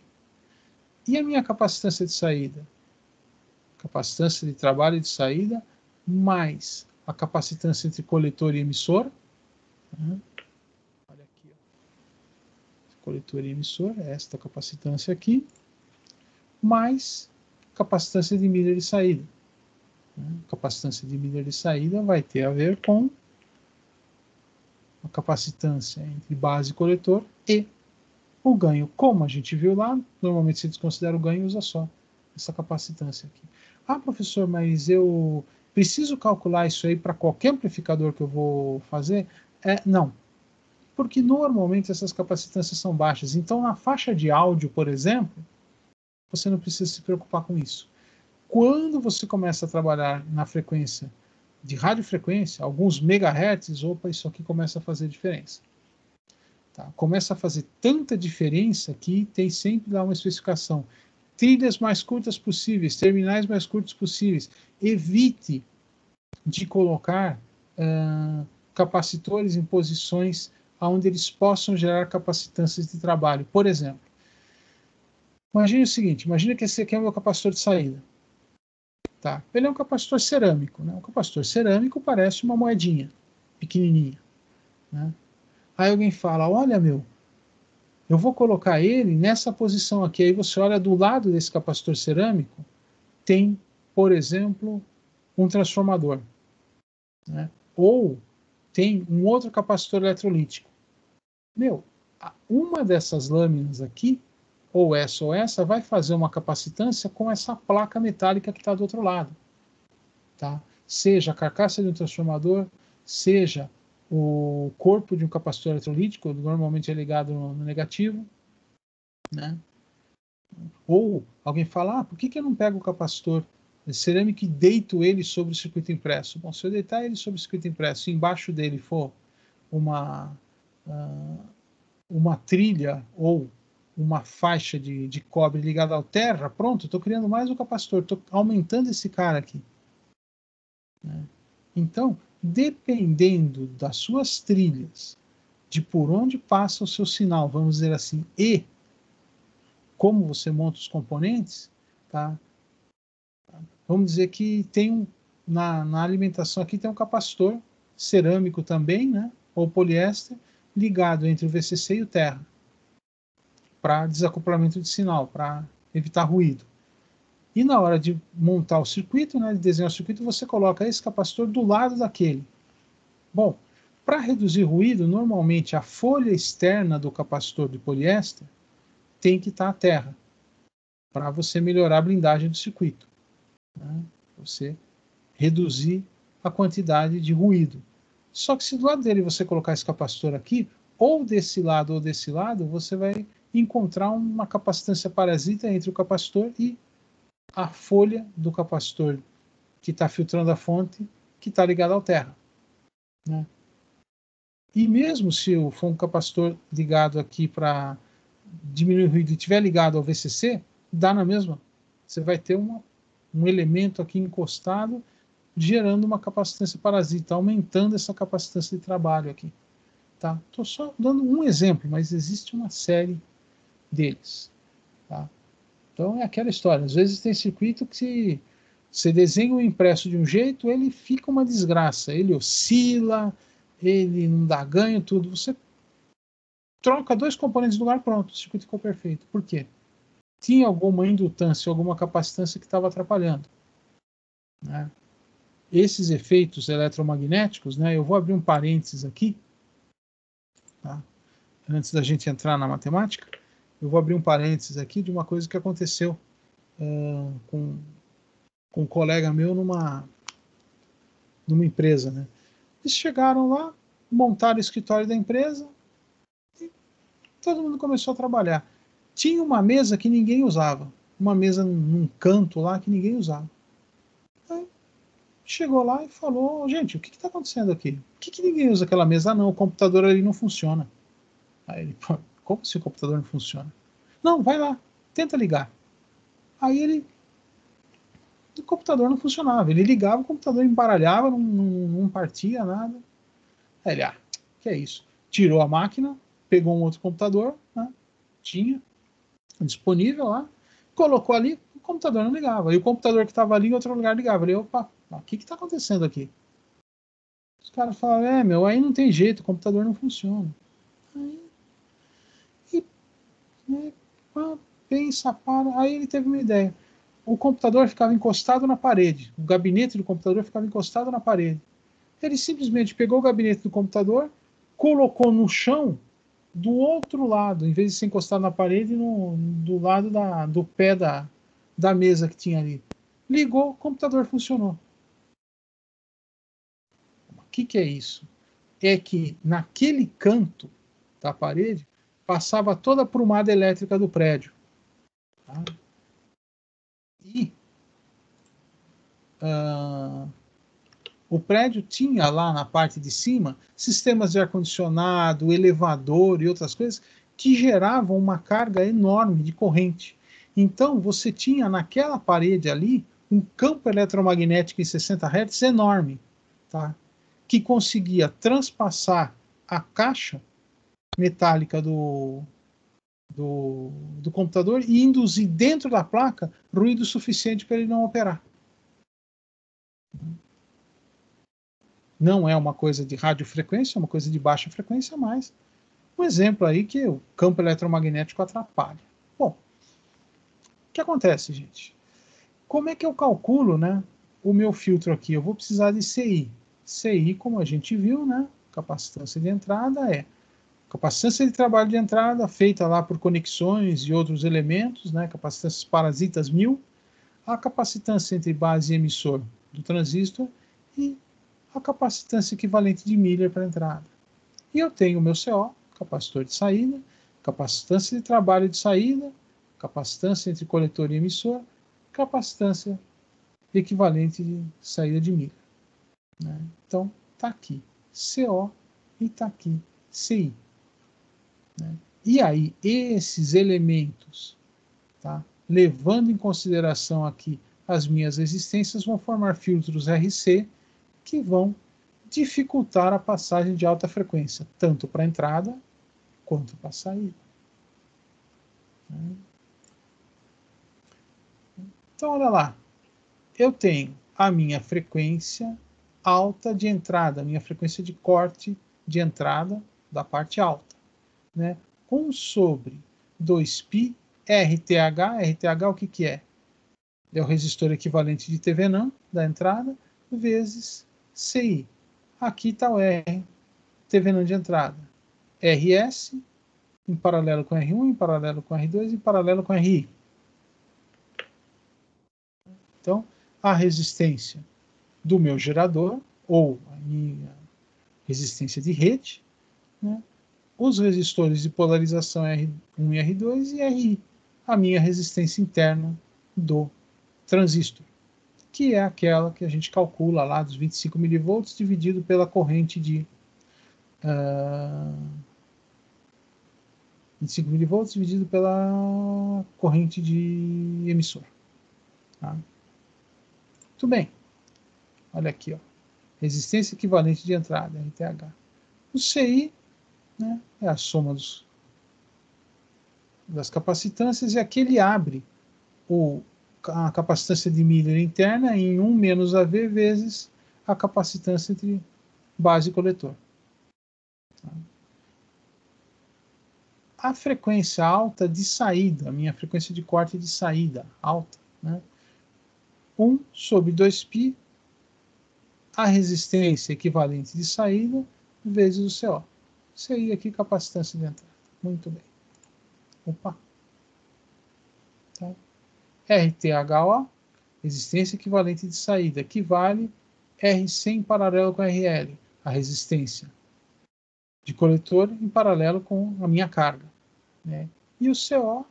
E a minha capacitância de saída? Capacitância de trabalho e de saída, mais a capacitância entre coletor e emissor. Né? Olha aqui, ó. Coletor e emissor, esta capacitância aqui, mais capacitância de Miller de saída. Capacitância de Miller de saída vai ter a ver com a capacitância entre base e coletor e o ganho. Como a gente viu lá, normalmente se desconsidera o ganho e usa só essa capacitância aqui. Ah, professor, mas eu preciso calcular isso aí para qualquer amplificador que eu vou fazer? Não. Porque normalmente essas capacitâncias são baixas. Então, na faixa de áudio, por exemplo, você não precisa se preocupar com isso. Quando você começa a trabalhar na frequência de radiofrequência, alguns megahertz, opa, isso aqui começa a fazer diferença. Tá? Começa a fazer tanta diferença que tem sempre lá uma especificação. Trilhas mais curtas possíveis, terminais mais curtos possíveis. Evite de colocar capacitores em posições onde eles possam gerar capacitâncias de trabalho. Por exemplo, imagine o seguinte, imagine que esse aqui é o meu capacitor de saída. Tá? Ele é um capacitor cerâmico. Né? Um capacitor cerâmico parece uma moedinha, pequenininha. Né? Aí alguém fala, olha eu vou colocar ele nessa posição aqui. Aí você olha do lado desse capacitor cerâmico, tem, por exemplo, um transformador. Né? Ou tem um outro capacitor eletrolítico. Uma dessas lâminas aqui, ou essa, vai fazer uma capacitância com essa placa metálica que está do outro lado. Tá? Seja a carcaça de um transformador, seja o corpo de um capacitor eletrolítico, normalmente é ligado no negativo. Né? Ou alguém fala, por que eu não pego o capacitor cerâmico e deito ele sobre o circuito impresso? Bom, se eu deitar ele sobre o circuito impresso e embaixo dele for uma trilha ou uma faixa de cobre ligada ao terra, pronto, estou criando mais um capacitor, estou aumentando esse cara aqui. Né? Então, dependendo das suas trilhas, de por onde passa o seu sinal, vamos dizer assim, e como você monta os componentes, tá? Vamos dizer que tem na alimentação aqui tem um capacitor cerâmico também, né? Ou poliéster, ligado entre o VCC e o terra, para desacoplamento de sinal, para evitar ruído. E na hora de montar o circuito, né, de desenhar o circuito, você coloca esse capacitor do lado daquele. Bom, para reduzir ruído, normalmente a folha externa do capacitor de poliéster tem que estar à terra, para você melhorar a blindagem do circuito. Né? Você reduzir a quantidade de ruído. Só que se do lado dele você colocar esse capacitor aqui, ou desse lado, você vai encontrar uma capacitância parasita entre o capacitor e a folha do capacitor que está filtrando a fonte, que está ligada ao terra. Né? E mesmo se for um capacitor ligado aqui para diminuir o ruído e estiver ligado ao VCC, dá na mesma. Você vai ter um elemento aqui encostado gerando uma capacitância parasita, aumentando essa capacitância de trabalho aqui. Tá? Estou só dando um exemplo, mas existe uma série deles. Tá? Então é aquela história. Às vezes tem circuito que você desenha o impresso de um jeito, ele fica uma desgraça. Ele oscila, ele não dá ganho, tudo. Você troca 2 componentes do lugar, pronto, o circuito ficou perfeito. Por quê? Tinha alguma indutância, alguma capacitância que estava atrapalhando. Né? Esses efeitos eletromagnéticos, né, eu vou abrir um parênteses aqui, tá? Antes da gente entrar na matemática, eu vou abrir um parênteses aqui de uma coisa que aconteceu com um colega meu numa empresa. Né? Eles chegaram lá, montaram o escritório da empresa e todo mundo começou a trabalhar. Tinha uma mesa que ninguém usava, uma mesa num canto lá que ninguém usava. Aí chegou lá e falou, gente, o que está acontecendo aqui? Por que ninguém usa aquela mesa? Ah, não, o computador ali não funciona. Aí ele, como se o computador não funciona? Não, vai lá, tenta ligar. Aí o computador não funcionava. Ele ligava, o computador embaralhava, não partia nada. Aí ele, que é isso? Tirou a máquina, pegou um outro computador, né, tinha disponível lá, colocou ali, o computador não ligava. E o computador que estava ali em outro lugar ligava. Ele, opa, o que está acontecendo aqui? Os caras falaram, aí não tem jeito, o computador não funciona. Aí, né, pensa, para. Aí ele teve uma ideia. O computador ficava encostado na parede. O gabinete do computador ficava encostado na parede. Ele simplesmente pegou o gabinete do computador, colocou no chão do outro lado, em vez de ser encostado na parede, do lado do pé da mesa que tinha ali. Ligou, o computador funcionou. O que é isso? É que naquele canto da parede passava toda a prumada elétrica do prédio. Tá? E o prédio tinha lá na parte de cima sistemas de ar-condicionado, elevador e outras coisas que geravam uma carga enorme de corrente. Então você tinha naquela parede ali um campo eletromagnético em 60 Hz enorme, tá? Que conseguia transpassar a caixa metálica do computador e induzir dentro da placa ruído suficiente para ele não operar. Não é uma coisa de radiofrequência, é uma coisa de baixa frequência, mas um exemplo aí que o campo eletromagnético atrapalha. Bom, o que acontece, gente? Como é que eu calculo, né, o meu filtro aqui? Eu vou precisar de CI. CI, como a gente viu, né, capacitância de entrada é capacitância de trabalho de entrada feita lá por conexões e outros elementos, né, capacitâncias parasitas 1000, a capacitância entre base e emissor do transistor e a capacitância equivalente de Miller para entrada. E eu tenho o meu CO, capacitor de saída, capacitância de trabalho de saída, capacitância entre coletor e emissor, capacitância equivalente de saída de Miller. Né? Então, está aqui CO e está aqui CI. Né? E aí, esses elementos, tá, levando em consideração aqui as minhas resistências, vão formar filtros RC que vão dificultar a passagem de alta frequência, tanto para a entrada quanto para a saída. Então, olha lá, eu tenho a minha frequência alta de entrada, a minha frequência de corte de entrada da parte alta, né? 1 sobre 2π RTH. RTH o que é? É o resistor equivalente de Thevenin da entrada vezes CI. Aqui está o R, Thevenin de entrada. RS em paralelo com R1, em paralelo com R2, em paralelo com RI. Então, a resistência do meu gerador, ou a minha resistência de rede, né? Os resistores de polarização R1 e R2 e RI, a minha resistência interna do transistor, que é aquela que a gente calcula lá dos 25 mV dividido pela corrente de 25 mV dividido pela corrente de emissor. Tá? Muito bem. Olha aqui, ó. Resistência equivalente de entrada, RTH. O CI, né, é a soma das capacitâncias, e aqui ele abre a capacitância de Miller interna em 1 menos AV vezes a capacitância entre base e coletor. Tá? A frequência alta de saída, a minha frequência de corte de saída alta, né? 1 sobre 2π, a resistência equivalente de saída, vezes o CO. CI aqui, capacitância de entrada. Muito bem. Opa. Tá? RTHO, resistência equivalente de saída, equivale RC em paralelo com RL, a resistência de coletor em paralelo com a minha carga. Né? E o CO,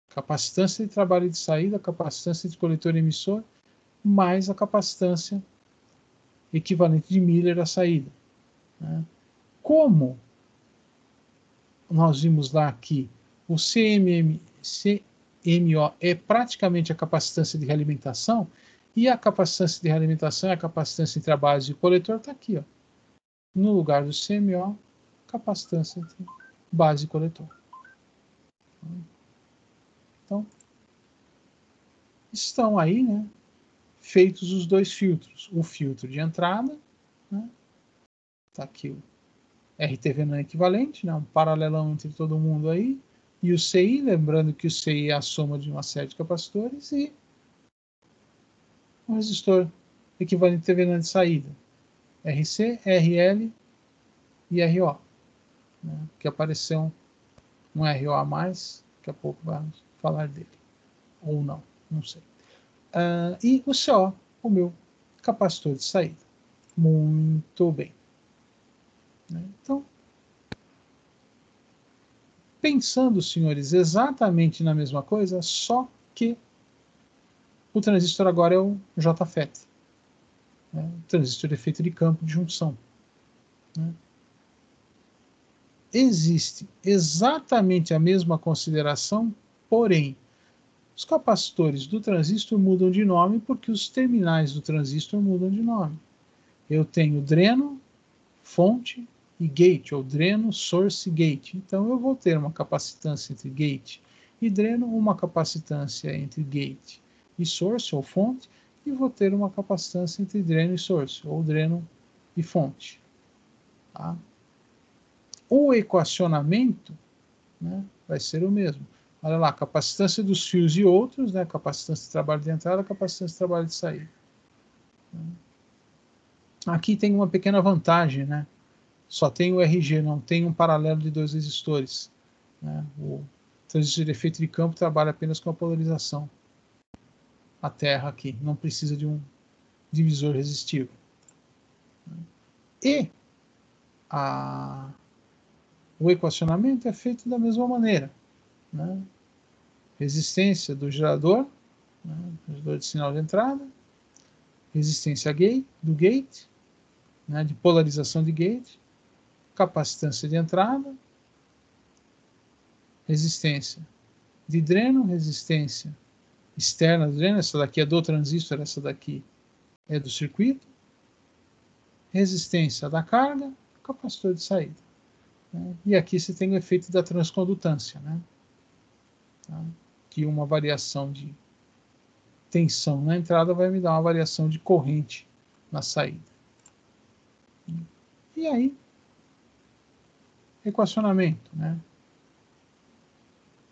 capacitância de trabalho de saída, capacitância de coletor emissor, mais a capacitância equivalente de Miller à saída. Né? Como nós vimos lá que o CMO é praticamente a capacitância de realimentação, e a capacitância de realimentação é a capacitância entre a base e o coletor, está aqui, ó. No lugar do CMO, capacitância entre base e coletor. Então, estão aí, né, feitos os dois filtros. O filtro de entrada, né, tá aqui o RTV não equivalente, né, um paralelão entre todo mundo aí, e o CI, lembrando que o CI é a soma de uma série de capacitores, e um resistor equivalente TV de saída, RC, RL e RO, né, que apareceu um RO a mais, daqui a pouco vamos falar dele, ou não sei. E o CO, o meu capacitor de saída. Muito bem. Então, pensando, senhores, exatamente na mesma coisa, só que o transistor agora é o JFET, né? O transistor de efeito de campo de junção. Né? Existe exatamente a mesma consideração, porém, os capacitores do transistor mudam de nome porque os terminais do transistor mudam de nome. Eu tenho dreno, fonte e gate, ou dreno, source e gate. Então eu vou ter uma capacitância entre gate e dreno, uma capacitância entre gate e source, ou fonte, e vou ter uma capacitância entre dreno e source, ou dreno e fonte. Tá? O equacionamento, né, vai ser o mesmo. Olha lá, capacitância dos fios e outros, né, capacitância de trabalho de entrada, capacitância de trabalho de saída. Aqui tem uma pequena vantagem, né? Só tem o RG, não tem um paralelo de dois resistores. Né? O transistor de efeito de campo trabalha apenas com a polarização. A terra aqui não precisa de um divisor resistivo. E o equacionamento é feito da mesma maneira. Né? Resistência do gerador, né? Gerador de sinal de entrada, resistência do gate, né? De polarização de gate, capacitância de entrada, resistência de dreno, resistência externa do dreno, essa daqui é do transistor, essa daqui é do circuito, resistência da carga, capacitor de saída. Né? E aqui você tem o efeito da transcondutância, né? Tá? Que uma variação de tensão na entrada vai me dar uma variação de corrente na saída. E aí, equacionamento, né?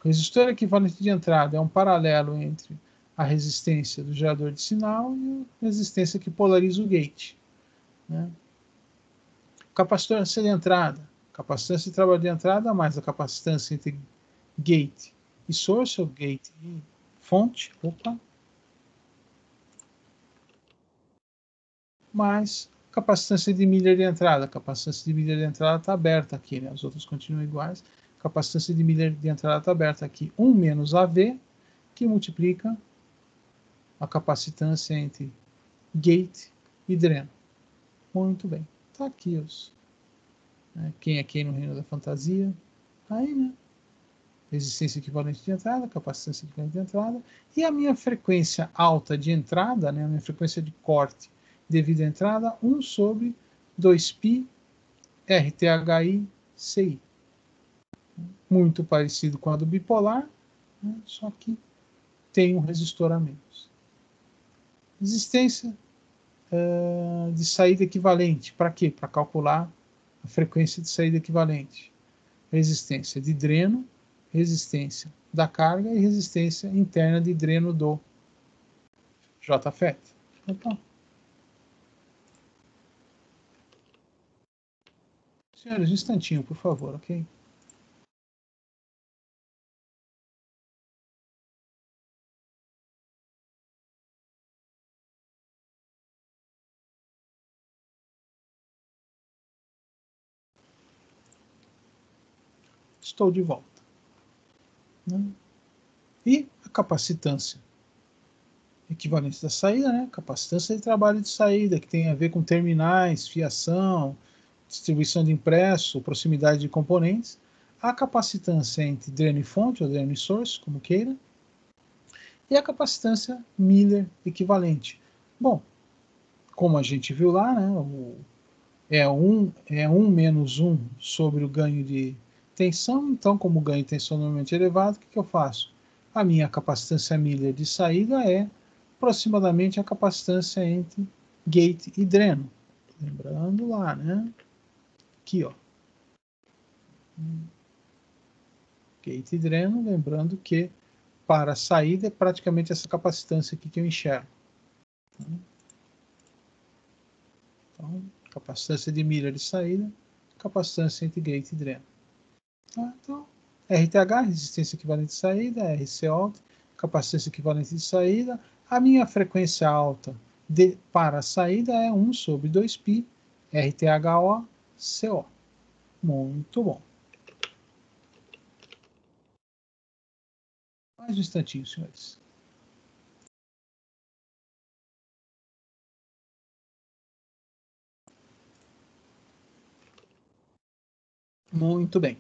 O resistor equivalente de entrada é um paralelo entre a resistência do gerador de sinal e a resistência que polariza o gate. Né? Capacitância de entrada, capacitância de trabalho de entrada mais a capacitância entre gate e source, ou gate e fonte, mais capacitância de Miller de entrada. A capacitância de Miller de entrada está aberta aqui, né? Os outros continuam iguais. A capacitância de Miller de entrada está aberta aqui. 1 menos AV, que multiplica a capacitância entre gate e dreno. Muito bem. Está aqui os... Né? Quem é quem no reino da fantasia? Aí, né? Resistência equivalente de entrada, capacitância equivalente de entrada. E a minha frequência alta de entrada, né? A minha frequência de corte devido à entrada, 1 sobre 2π RTHI CI. Muito parecido com a do bipolar, né? Só que tem um resistor a menos. Resistência de saída equivalente. Para quê? Para calcular a frequência de saída equivalente. Resistência de dreno, resistência da carga e resistência interna de dreno do JFET. Então, senhores, um instantinho, por favor, ok? Estou de volta. Né? E a capacitância equivalente da saída, né? Capacitância de trabalho de saída, que tem a ver com terminais, fiação, distribuição de impresso, proximidade de componentes. A capacitância entre dreno e fonte, ou dreno e source, como queira. E a capacitância Miller equivalente. Bom, como a gente viu lá, né? É 1 menos 1 sobre o ganho de tensão. Então, como o ganho de tensão normalmente é elevado, o que eu faço? A minha capacitância Miller de saída é aproximadamente a capacitância entre gate e dreno. Lembrando lá, né? Aqui, ó. Gate e dreno, lembrando que para a saída é praticamente essa capacitância aqui que eu enxergo. Então, capacitância de Miller de saída, capacitância entre gate e dreno. Então, RTH, resistência equivalente de saída, RC alta, capacitância equivalente de saída. A minha frequência alta para a saída é 1 sobre 2π RTHO CO. Muito bom. Mais um instantinho, senhores. Muito bem.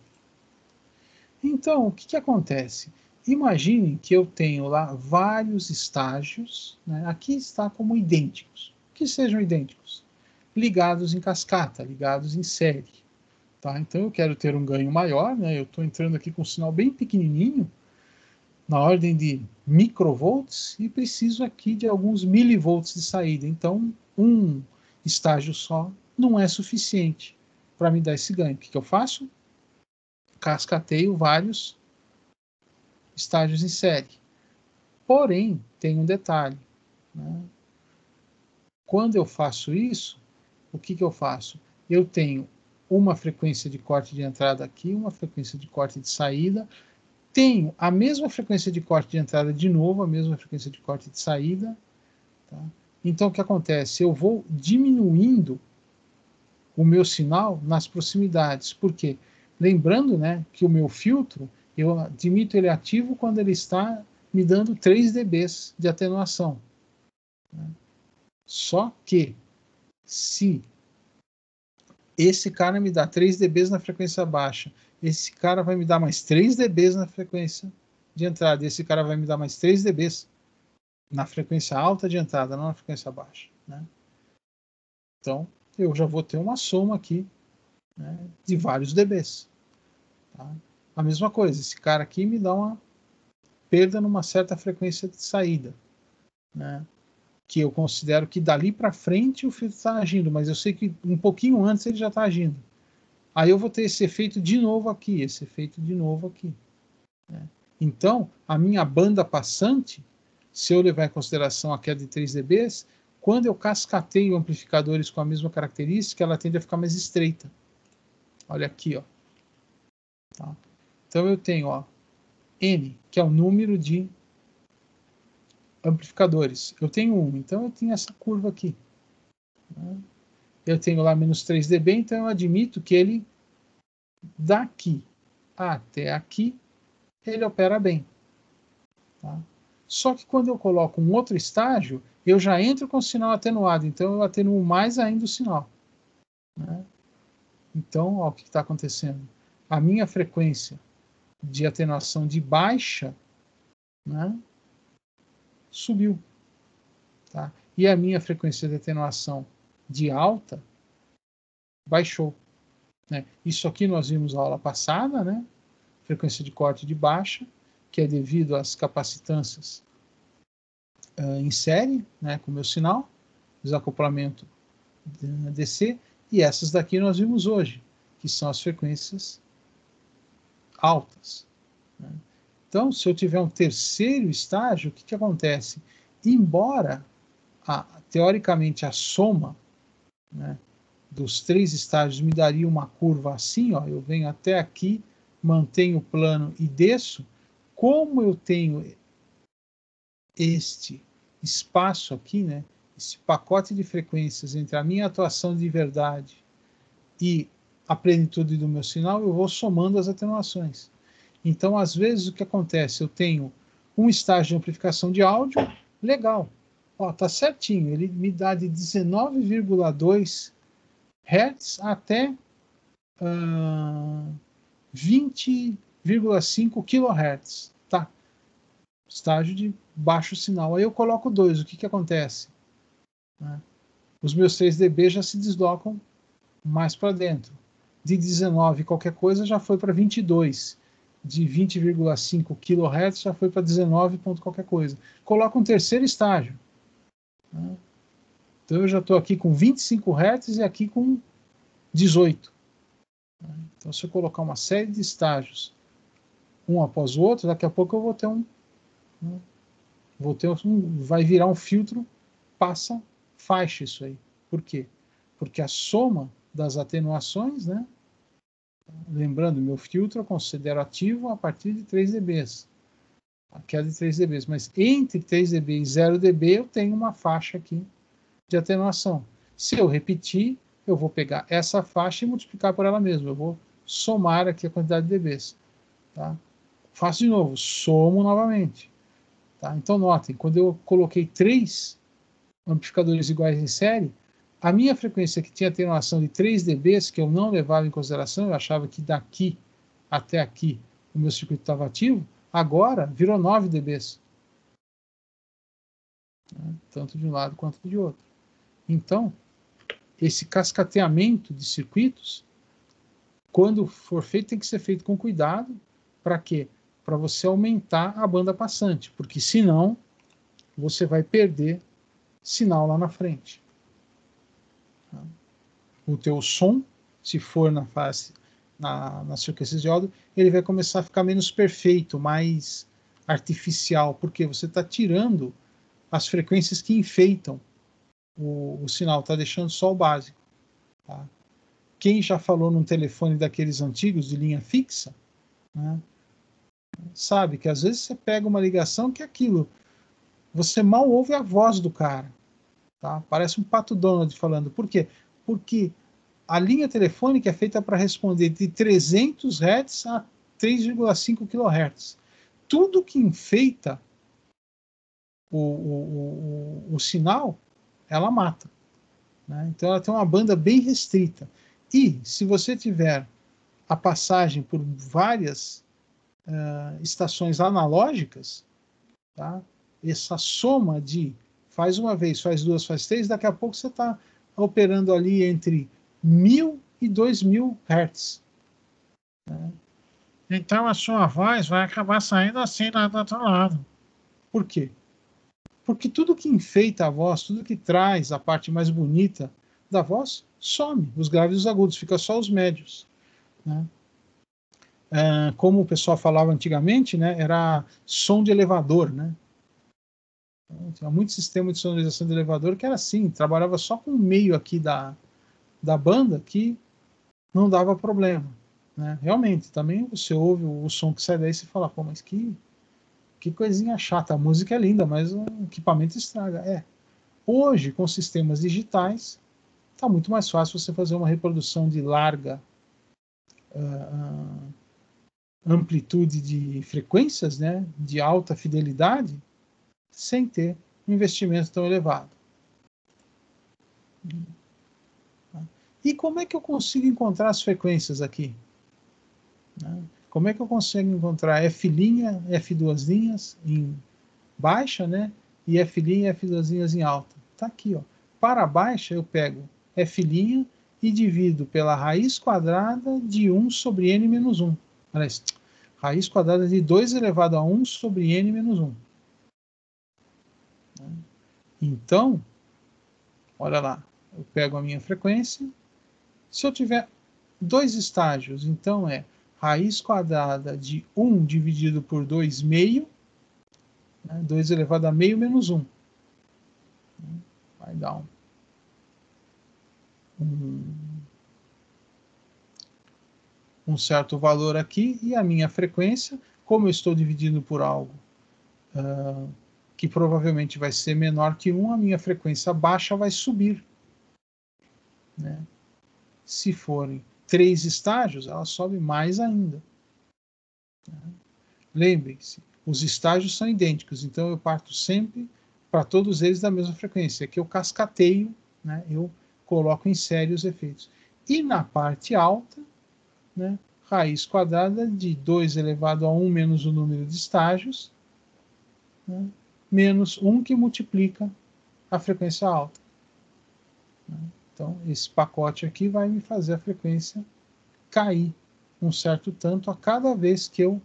Então, o que acontece? Imagine que eu tenho lá vários estágios, né? Aqui está como idênticos, que sejam idênticos, ligados em cascata, ligados em série. Tá? Então eu quero ter um ganho maior, né? Eu estou entrando aqui com um sinal bem pequenininho, na ordem de microvolts, e preciso aqui de alguns milivolts de saída. Então, um estágio só não é suficiente para me dar esse ganho. O que eu faço? Cascateio vários estágios em série. Porém, tem um detalhe. Né? Quando eu faço isso, o que eu faço? Eu tenho uma frequência de corte de entrada aqui, uma frequência de corte de saída, tenho a mesma frequência de corte de entrada de novo, a mesma frequência de corte de saída. Tá? Então, o que acontece? Eu vou diminuindo o meu sinal nas proximidades. Por quê? Lembrando, né, que o meu filtro, eu admito ele ativo quando ele está me dando 3 dB de atenuação. Né? Só que, se esse cara me dá 3 dB na frequência baixa, esse cara vai me dar mais 3 dB na frequência de entrada, esse cara vai me dar mais 3 dB na frequência alta de entrada, não na frequência baixa. Né? Então, eu já vou ter uma soma aqui, né, de vários dBs. Tá? A mesma coisa, esse cara aqui me dá uma perda numa certa frequência de saída, né? Que eu considero que dali para frente o filtro está agindo, mas eu sei que um pouquinho antes ele já está agindo. Aí eu vou ter esse efeito de novo aqui, esse efeito de novo aqui. Né? Então, a minha banda passante, se eu levar em consideração a queda de 3 dB, quando eu cascateio amplificadores com a mesma característica, ela tende a ficar mais estreita. Olha aqui, ó. Tá? Então eu tenho, ó, N, que é o número de amplificadores. Eu tenho 1, então eu tenho essa curva aqui. Né? Eu tenho lá menos 3 dB, então eu admito que ele, daqui até aqui, ele opera bem. Tá? Só que quando eu coloco um outro estágio, eu já entro com o sinal atenuado, então eu atenuo mais ainda o sinal. Né? Então, ó, o que está acontecendo? A minha frequência de atenuação de baixa, né, subiu. Tá? e a minha frequência de atenuação de alta baixou, né? Isso aqui nós vimos na aula passada, né? Frequência de corte de baixa, que é devido às capacitâncias em série, né, com o meu sinal, desacoplamento DC, e essas daqui nós vimos hoje, que são as frequências altas, né? Então, se eu tiver um terceiro estágio, o que acontece? Embora, teoricamente, a soma, né, dos 3 estágios me daria uma curva assim, ó, eu venho até aqui, mantenho o plano e desço, como eu tenho este espaço aqui, né, esse pacote de frequências entre a minha atuação de verdade e a plenitude do meu sinal, eu vou somando as atenuações. Então, às vezes, o que acontece? Eu tenho um estágio de amplificação de áudio, legal, ó, tá certinho, ele me dá de 19,2 Hz até 20,5 kHz, tá? Estágio de baixo sinal. Aí eu coloco 2, o que acontece? Os meus 3 dB já se deslocam mais para dentro. De 19 qualquer coisa já foi para 22. De 20,5 kHz já foi para 19 ponto qualquer coisa. Coloco um terceiro estágio, né? Então eu já estou aqui com 25 Hz e aqui com 18. Então se eu colocar uma série de estágios, um após o outro, daqui a pouco eu vou ter vai virar um filtro, passa faixa isso aí. Por quê? Porque a soma das atenuações, né? Lembrando, meu filtro eu considero ativo a partir de 3 dB. A queda de 3 dB. Mas entre 3 dB e 0 dB eu tenho uma faixa aqui de atenuação. Se eu repetir, eu vou pegar essa faixa e multiplicar por ela mesma. Eu vou somar aqui a quantidade de dBs. Tá? Faço de novo, somo novamente. Tá? Então notem, quando eu coloquei 3 amplificadores iguais em série, a minha frequência que tinha atenuação de 3 dBs, que eu não levava em consideração, eu achava que daqui até aqui o meu circuito estava ativo, agora virou 9 dBs. Tanto de um lado quanto de outro. Então, esse cascateamento de circuitos, quando for feito, tem que ser feito com cuidado. Para quê? Para você aumentar a banda passante, porque senão você vai perder sinal lá na frente. O teu som, se for nas frequências de áudio, ele vai começar a ficar menos perfeito, mais artificial, porque você está tirando as frequências que enfeitam o sinal, está deixando só o básico. Tá? Quem já falou num telefone daqueles antigos de linha fixa, né, sabe que às vezes você pega uma ligação que é aquilo, você mal ouve a voz do cara. Tá? Parece um Pato Donald falando. Por quê? Porque a linha telefônica é feita para responder de 300 Hz a 3,5 kHz. Tudo que enfeita o sinal, ela mata. Né? Então ela tem uma banda bem restrita. E se você tiver a passagem por várias estações analógicas, tá? Essa soma de faz uma vez, faz duas, faz três, daqui a pouco você está operando ali entre 1000 e 2000 Hz. Né? Então a sua voz vai acabar saindo assim lá do outro lado. Por quê? Porque tudo que enfeita a voz, tudo que traz a parte mais bonita da voz, some. Os graves e os agudos, fica só os médios. Né? Como o pessoal falava antigamente, né, era som de elevador, né? Tinha muito sistema de sonorização de elevador que era assim, trabalhava só com o meio aqui da banda que não dava problema. Né? Realmente, também você ouve o som que sai daí e você fala, pô, mas que coisinha chata, a música é linda, mas o equipamento estraga. Hoje, com sistemas digitais, está muito mais fácil você fazer uma reprodução de larga amplitude de frequências, né, de alta fidelidade, sem ter um investimento tão elevado. E como é que eu consigo encontrar as frequências aqui? Como é que eu consigo encontrar F', F2' em baixa, né? E F' e F2' em alta? Está aqui, ó. Para a baixa, eu pego f' e divido pela raiz quadrada de 1 sobre n menos 1. Aliás, raiz quadrada de 2 elevado a 1 sobre n menos 1. Então, olha lá, eu pego a minha frequência. Se eu tiver 2 estágios, então é raiz quadrada de 1 dividido por 2 meio, né, 2 elevado a meio menos 1. Vai dar um certo valor aqui, e a minha frequência, como eu estou dividindo por algo que provavelmente vai ser menor que 1, a minha frequência baixa vai subir. Né? Se forem 3 estágios, ela sobe mais ainda. Lembrem-se, os estágios são idênticos, então eu parto sempre para todos eles da mesma frequência, que eu cascateio, né? Eu coloco em série os efeitos. E na parte alta, né, raiz quadrada de 2 elevado a 1 menos o número de estágios, né, menos 1 que multiplica a frequência alta. Então, esse pacote aqui vai me fazer a frequência cair um certo tanto a cada vez que eu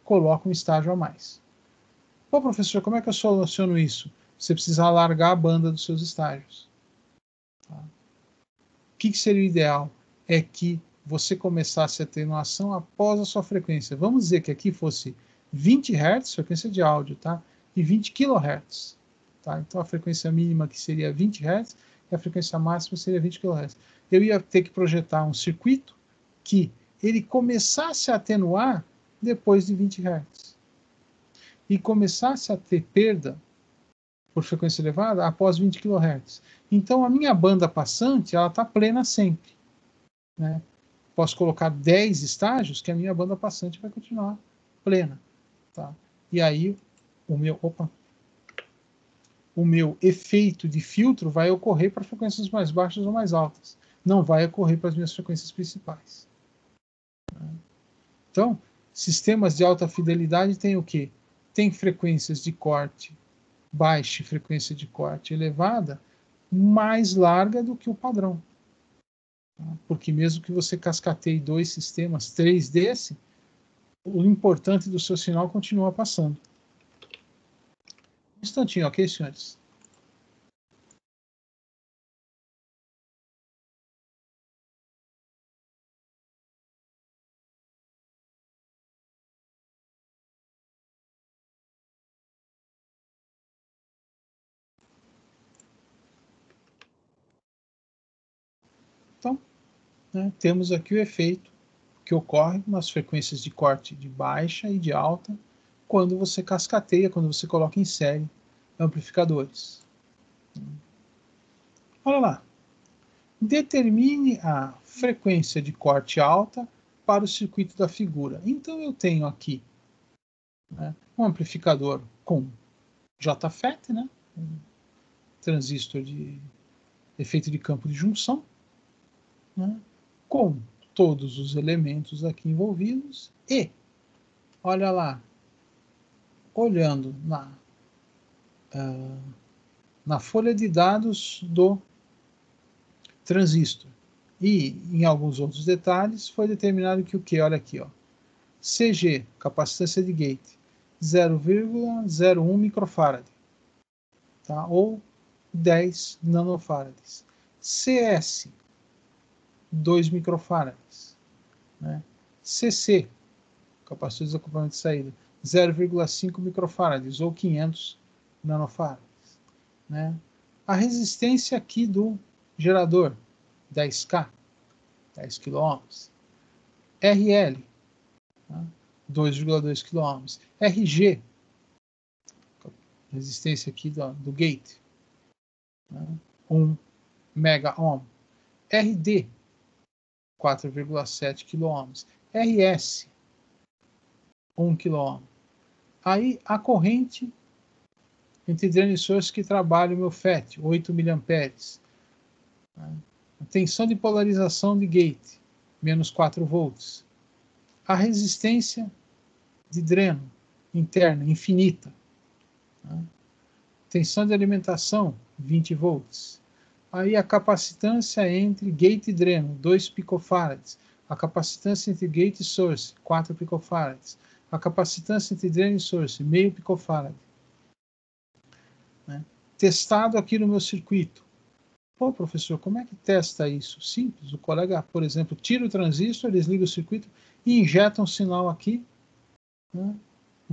coloco um estágio a mais. Pô, professor, como é que eu soluciono isso? Você precisa alargar a banda dos seus estágios. Tá? O que seria o ideal? É que você começasse a atenuação após a sua frequência. Vamos dizer que aqui fosse 20 Hz, frequência de áudio, tá? E 20 kHz. Tá? Então a frequência mínima que seria 20 Hz e a frequência máxima seria 20 kHz. Eu ia ter que projetar um circuito que ele começasse a atenuar depois de 20 Hz. E começasse a ter perda por frequência elevada após 20 kHz. Então a minha banda passante ela está plena sempre. Né? Posso colocar 10 estágios que a minha banda passante vai continuar plena. Tá? E aí o meu efeito de filtro vai ocorrer para frequências mais baixas ou mais altas. Não vai ocorrer para as minhas frequências principais. Então, sistemas de alta fidelidade têm o quê? Tem frequências de corte baixa e frequência de corte elevada mais larga do que o padrão. Porque mesmo que você cascateie 2 sistemas, 3 desse, o importante do seu sinal continua passando. Um instantinho, ok, senhores? Então, né, temos aqui o efeito que ocorre nas frequências de corte de baixa e de alta quando você cascateia, quando você coloca em série amplificadores. Olha lá. Determine a frequência de corte alta para o circuito da figura. Então eu tenho aqui, né, um amplificador com JFET, né, um transistor de efeito de campo de junção, né, com todos os elementos aqui envolvidos e, olha lá, olhando na folha de dados do transistor e em alguns outros detalhes, foi determinado que o que? Olha aqui, ó, CG, capacitância de gate, 0,01 microfarad, tá? Ou 10 nanofarads. CS, 2 microfarads. Né? CC, capacitor de desacoplamento de saída, 0,5 microfarads ou 500 nanofarads. Né? A resistência aqui do gerador, 10K, 10 kΩ. RL, 2,2 kΩ. RG, resistência aqui do gate, 1 megaohm. RD, 4,7 kΩ. RS, 1 kΩ. Aí a corrente entre drain source que trabalha o meu FET, 8 mA. A tensão de polarização de gate, menos 4 volts. A resistência de dreno interna, infinita. Tensão de alimentação, 20 volts. Aí a capacitância entre gate e dreno, 2 picofarads. A capacitância entre gate e source, 4 picofarads. A capacitância entre dreno e source, meio picofarad. Né? Testado aqui no meu circuito. Pô, professor, como é que testa isso? Simples. O colega, por exemplo, tira o transistor, desliga o circuito e injeta um sinal aqui, né?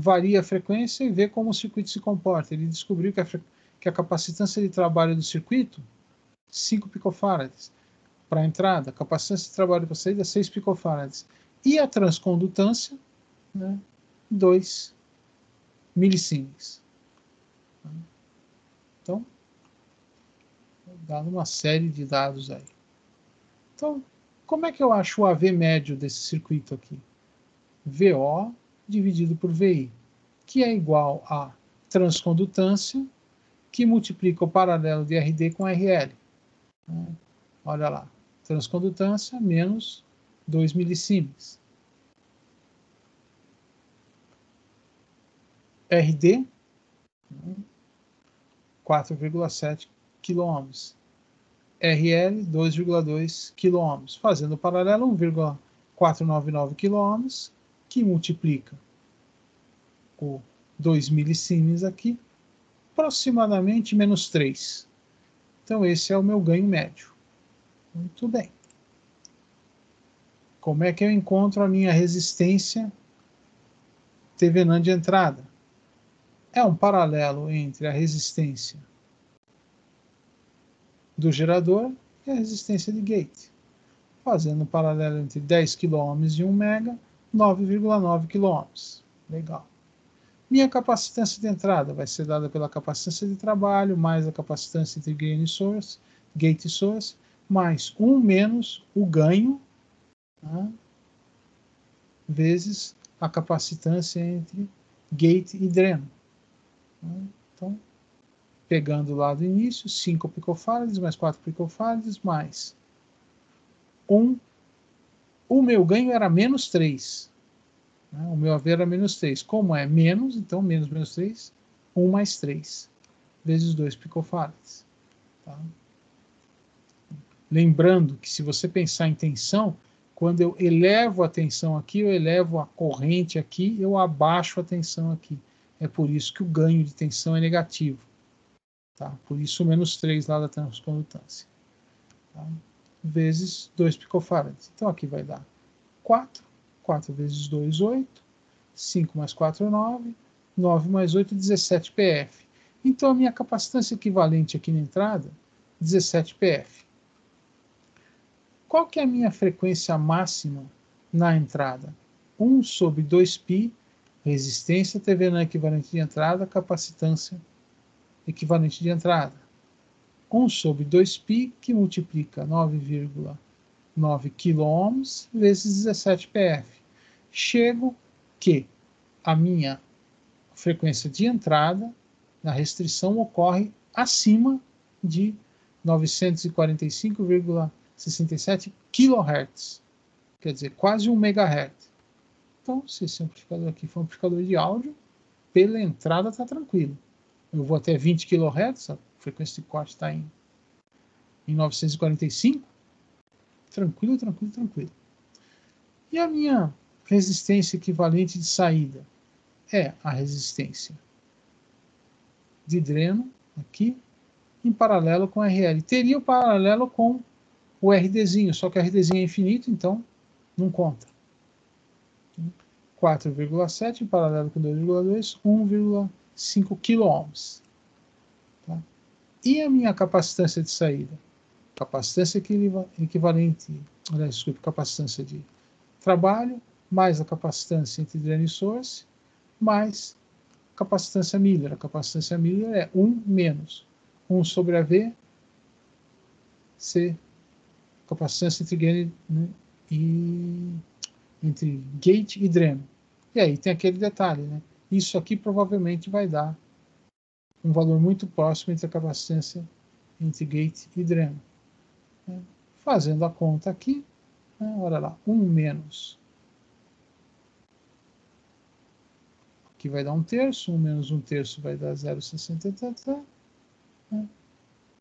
Varia a frequência e vê como o circuito se comporta. Ele descobriu que a capacitância de trabalho do circuito, 5 picofarads para a entrada, a capacitância de trabalho para a saída, 6 picofarads. E a transcondutância, né, 2 milisiemens. Então, dá uma série de dados aí. Então, como é que eu acho o AV médio desse circuito aqui? VO dividido por VI, que é igual a transcondutância, que multiplica o paralelo de RD com RL. Olha lá, transcondutância menos 2 milisiemens. RD, 4,7 kΩ. RL, 2,2 kΩ. Fazendo o paralelo, 1,499 kΩ, que multiplica o 2 milisiemens aqui, aproximadamente menos 3. Então, esse é o meu ganho médio. Muito bem. Como é que eu encontro a minha resistência Thevenin de entrada? É um paralelo entre a resistência do gerador e a resistência de gate. Fazendo um paralelo entre 10 kΩ e 1 mega, 9,9 kΩ. Legal. Minha capacitância de entrada vai ser dada pela capacitância de trabalho, mais a capacitância entre gate e source, mais 1 menos o ganho, tá, vezes a capacitância entre gate e dreno. Então, pegando lá do início, 5 picofarads mais 4 picofarads mais 1. O meu ganho era menos 3. O meu AV era menos 3. Como é menos, então menos 3, 1 mais 3, vezes 2 picofarads. Tá? Lembrando que se você pensar em tensão, quando eu elevo a tensão aqui, eu elevo a corrente aqui, eu abaixo a tensão aqui. É por isso que o ganho de tensão é negativo. Tá? Por isso menos 3 lá da transcondutância. Tá? Vezes 2 picofarads. Então aqui vai dar 4. 4 vezes 2, 8. 5 mais 4, 9. 9 mais 8, 17 PF. Então a minha capacitância equivalente aqui na entrada, 17 PF. Qual que é a minha frequência máxima na entrada? 1 sobre 2π, resistência Thevenin equivalente de entrada, capacitância equivalente de entrada. 1 sobre 2π, que multiplica 9,9 kΩ vezes 17 PF. Chego que a minha frequência de entrada na restrição ocorre acima de 945,67 kHz. Quer dizer, quase 1 MHz. Então, se esse amplificador aqui for um amplificador de áudio, pela entrada está tranquilo. Eu vou até 20 kHz, a frequência de corte está em 945. Tranquilo. E a minha resistência equivalente de saída é a resistência de dreno, aqui, em paralelo com RL. Teria o paralelo com o RDzinho, só que o RDzinho é infinito, então não conta. 4,7 em paralelo com 2,2, 1,5 kΩ. Tá? E a minha capacitância de saída? Capacitância equivalente, capacitância de trabalho, mais a capacitância entre dreno e source, mais capacitância Miller. A capacitância Miller é 1 menos 1 sobre AV, C, capacitância entre gate e dreno. E aí tem aquele detalhe, né? Isso aqui provavelmente vai dar um valor muito próximo entre a capacitância entre gate e dreno. Fazendo a conta aqui, olha lá, 1 menos, aqui vai dar 1/3, 1 menos 1/3 vai dar 0,60, né?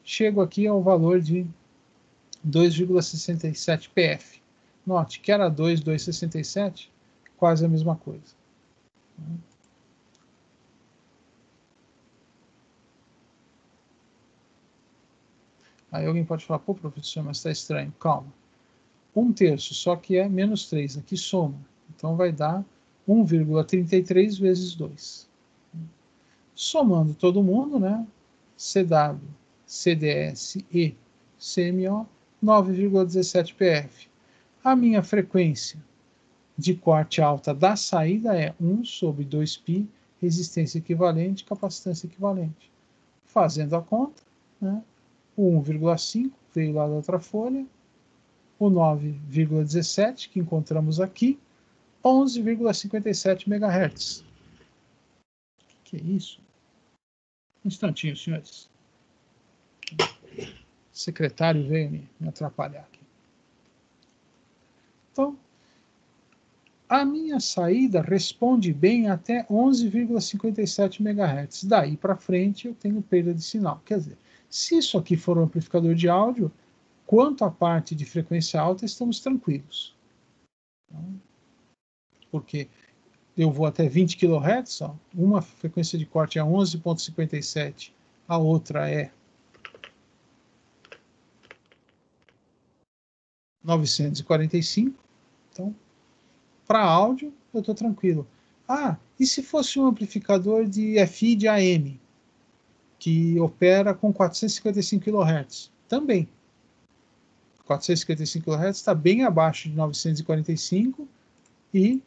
Chego aqui ao valor de 2,67 PF. Note que era 2,267, quase a mesma coisa. Aí alguém pode falar, pô, professor, mas está estranho. Calma. 1/3, só que é menos 3, aqui soma. Então vai dar 1,33 vezes 2. Somando todo mundo, né? CW, CDS e CMO, 9,17 PF. A minha frequência de corte alta da saída é 1 sobre 2π, resistência equivalente, capacitância equivalente. Fazendo a conta, né? O 1,5 veio lá da outra folha, o 9,17 que encontramos aqui, 11,57 MHz. Que é isso? Um instantinho, senhores. O secretário veio me atrapalhar aqui. Então, a minha saída responde bem até 11,57 MHz. Daí para frente eu tenho perda de sinal. Quer dizer, se isso aqui for um amplificador de áudio, quanto à parte de frequência alta, estamos tranquilos. Porque eu vou até 20 kHz, ó, uma frequência de corte é 11,57, a outra é 945. Então, para áudio, eu estou tranquilo. Ah, e se fosse um amplificador de FI de AM, que opera com 455 kHz? Também. 455 kHz está bem abaixo de 945 e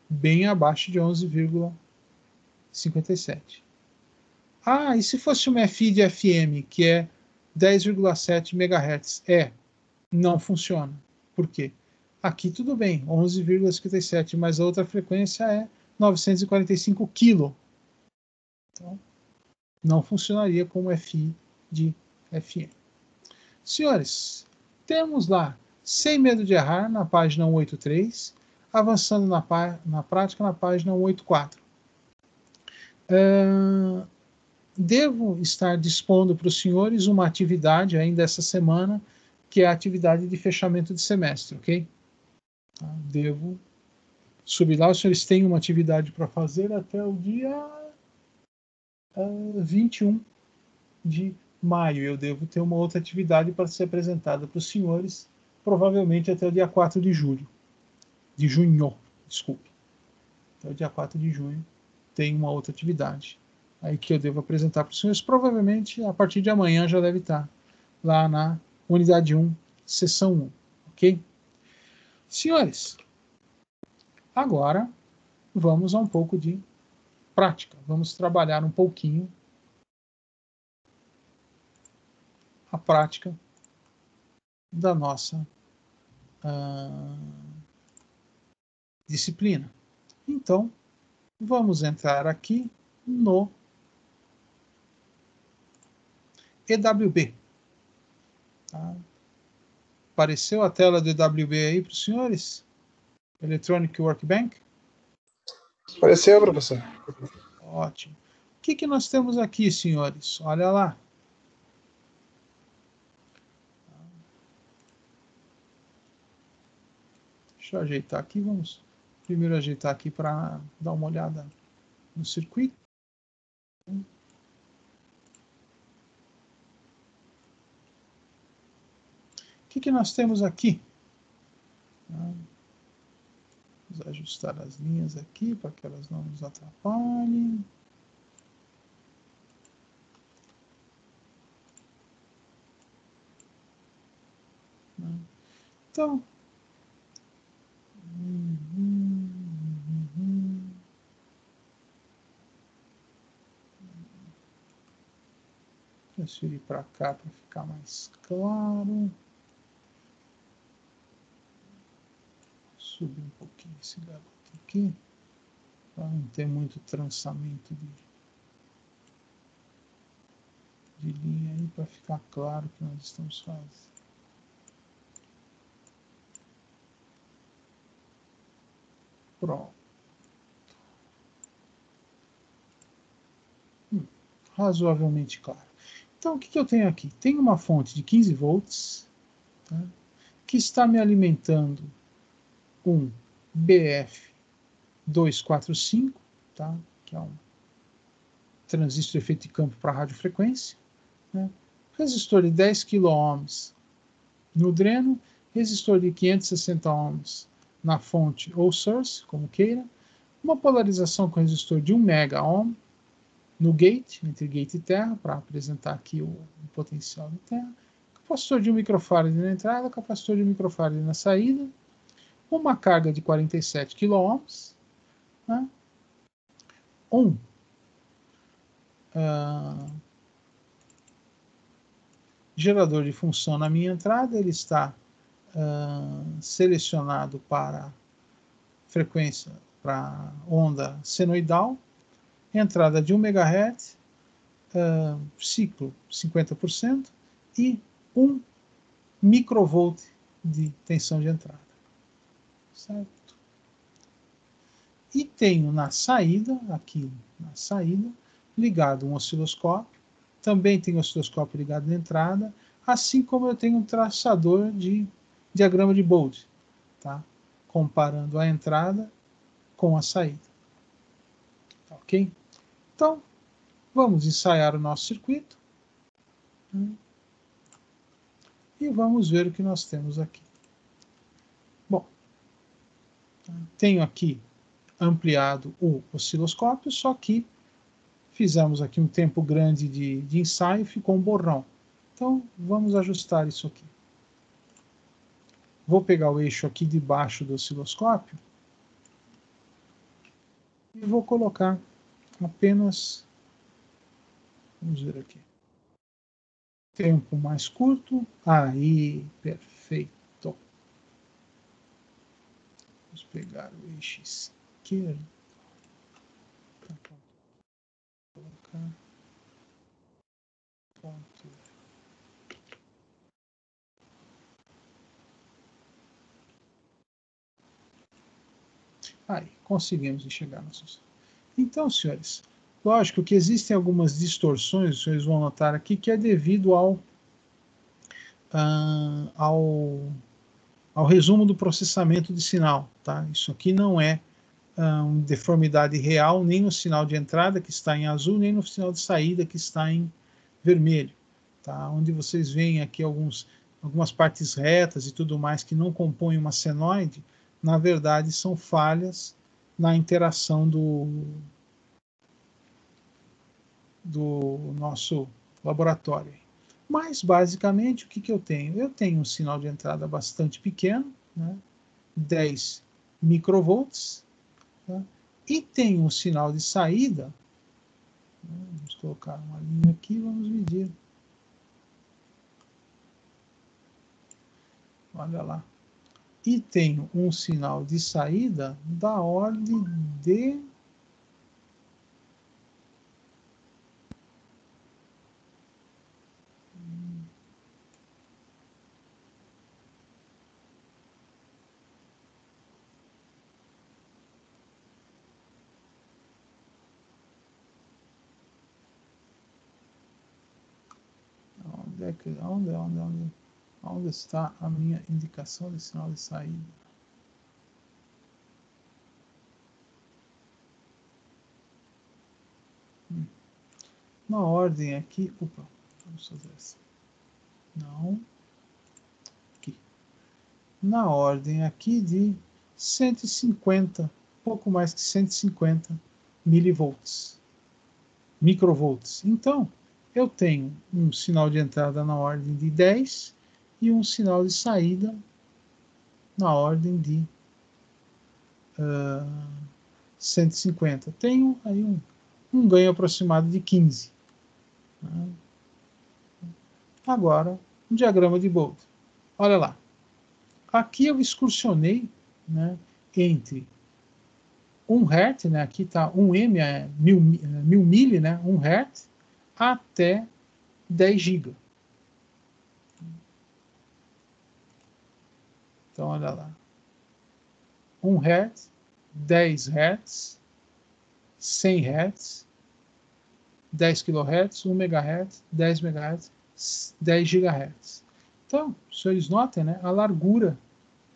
bem abaixo de 11,57. Ah, e se fosse uma FI de FM, que é 10,7 MHz? Não funciona. Por quê? Aqui tudo bem, 11,57, mas a outra frequência é 945 kg. Então, não funcionaria como FI de FM. Senhores, temos lá, sem medo de errar, na página 183, avançando na prática na página 184. Devo estar dispondo para os senhores uma atividade ainda essa semana, que é a atividade de fechamento de semestre, ok? Devo subir lá, os senhores têm uma atividade para fazer até o dia 21 de maio. Eu devo ter uma outra atividade para ser apresentada para os senhores, provavelmente até o dia 4 de julho. De junho, desculpe. Até o dia 4 de junho tem uma outra atividade aí que eu devo apresentar para os senhores. Provavelmente a partir de amanhã já deve estar lá na unidade 1, seção 1, ok? Senhores, agora vamos a um pouco de prática. Vamos trabalhar um pouquinho a prática da nossa disciplina. Então, vamos entrar aqui no EWB. Tá? Apareceu a tela do EWB aí para os senhores? Electronic Workbench? Apareceu, professor. Ótimo. O que nós temos aqui, senhores? Olha lá. Deixa eu ajeitar aqui. Vamos primeiro ajeitar aqui para dar uma olhada no circuito. O que nós temos aqui? Vamos ajustar as linhas aqui para que elas não nos atrapalhem. Então, transferir para cá para ficar mais claro. Subir um pouquinho esse garoto aqui, para não ter muito trançamento de linha aí, para ficar claro o que nós estamos fazendo. Pronto. Razoavelmente claro. Então, o que eu tenho aqui? Tenho uma fonte de 15 volts, tá, que está me alimentando um BF245, tá, que é um transistor de efeito de campo para radiofrequência, né, resistor de 10 kΩ no dreno, resistor de 560 ohms na fonte ou source, como queira, uma polarização com resistor de 1 mega ohm no gate, entre gate e terra, para apresentar aqui o potencial da terra, capacitor de 1 microfarad na entrada, capacitor de 1 microfarad na saída, uma carga de 47 kΩ, né? Gerador de função na minha entrada, ele está selecionado para frequência, para onda senoidal, entrada de 1 MHz, ciclo 50% e 1 microvolt de tensão de entrada. Certo? E tenho na saída, aqui na saída, ligado um osciloscópio, também tem osciloscópio ligado na entrada, assim como eu tenho um traçador de diagrama de Bode, tá? Comparando a entrada com a saída. Ok? Então, vamos ensaiar o nosso circuito, né? E vamos ver o que nós temos aqui. Bom, tenho aqui ampliado o osciloscópio, só que fizemos aqui um tempo grande de ensaio, ficou um borrão. Então, vamos ajustar isso aqui. Vou pegar o eixo aqui debaixo do osciloscópio e vou colocar apenas, vamos ver aqui, tempo mais curto. Aí, perfeito. Vamos pegar o eixo esquerdo. Colocar ponto. Aí, conseguimos enxergar nossos. Então, senhores, lógico que existem algumas distorções, os senhores vão notar aqui, que é devido ao resumo do processamento de sinal. Tá? Isso aqui não é uma deformidade real, nem no sinal de entrada, que está em azul, nem no sinal de saída, que está em vermelho. Tá? Onde vocês veem aqui algumas partes retas e tudo mais que não compõem uma senoide, na verdade são falhas na interação do nosso laboratório. Mas, basicamente, o que eu tenho? Eu tenho um sinal de entrada bastante pequeno, né? 10 microvolts, tá? E tenho um sinal de saída, vamos colocar uma linha aqui, vamos medir. Olha lá. E tenho um sinal de saída da ordem de... Onde está a minha indicação de sinal de saída? Na ordem aqui, opa, vamos fazer assim. Não, aqui. Na ordem aqui de 150, pouco mais que 150 milivolts, microvolts. Então, eu tenho um sinal de entrada na ordem de 10 e um sinal de saída na ordem de 150. Tenho aí um ganho aproximado de 15. Agora, um diagrama de Bode. Olha lá. Aqui eu excursionei, né, entre 1 Hz, né, aqui está 1 M, é 1000 mili, né, 1 Hz, até 10 GB. Então, olha lá. 1 Hz, 10 Hz, 100 Hz, 10 kHz, 1 MHz, 10 MHz, 10 GHz. Então, os senhores notem, né, a largura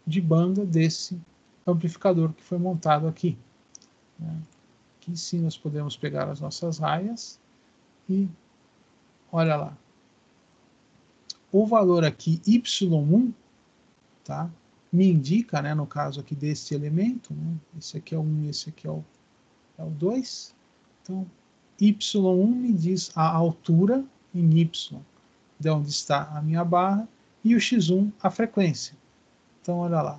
de banda desse amplificador que foi montado aqui. Né? Aqui sim nós podemos pegar as nossas raias e olha lá. O valor aqui Y1, tá, me indica, né, no caso aqui deste elemento, né, esse aqui é o 1 e esse aqui é o 2. Então, Y1 me diz a altura em Y, de onde está a minha barra, e o X1 a frequência. Então, olha lá.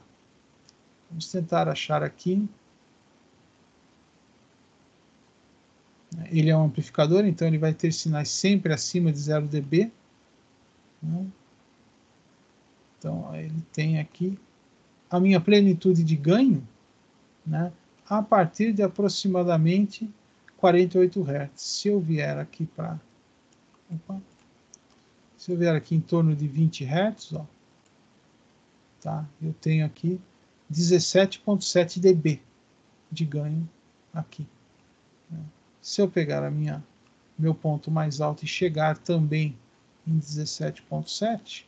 Vamos tentar achar aqui. Ele é um amplificador, então ele vai ter sinais sempre acima de 0 dB. Né? Então, ele tem aqui a minha plenitude de ganho, né, a partir de aproximadamente 48 Hz. Se eu vier aqui para... Se eu vier aqui em torno de 20 Hz, ó, tá, eu tenho aqui 17,7 dB de ganho aqui. Se eu pegar meu ponto mais alto e chegar também em 17,7,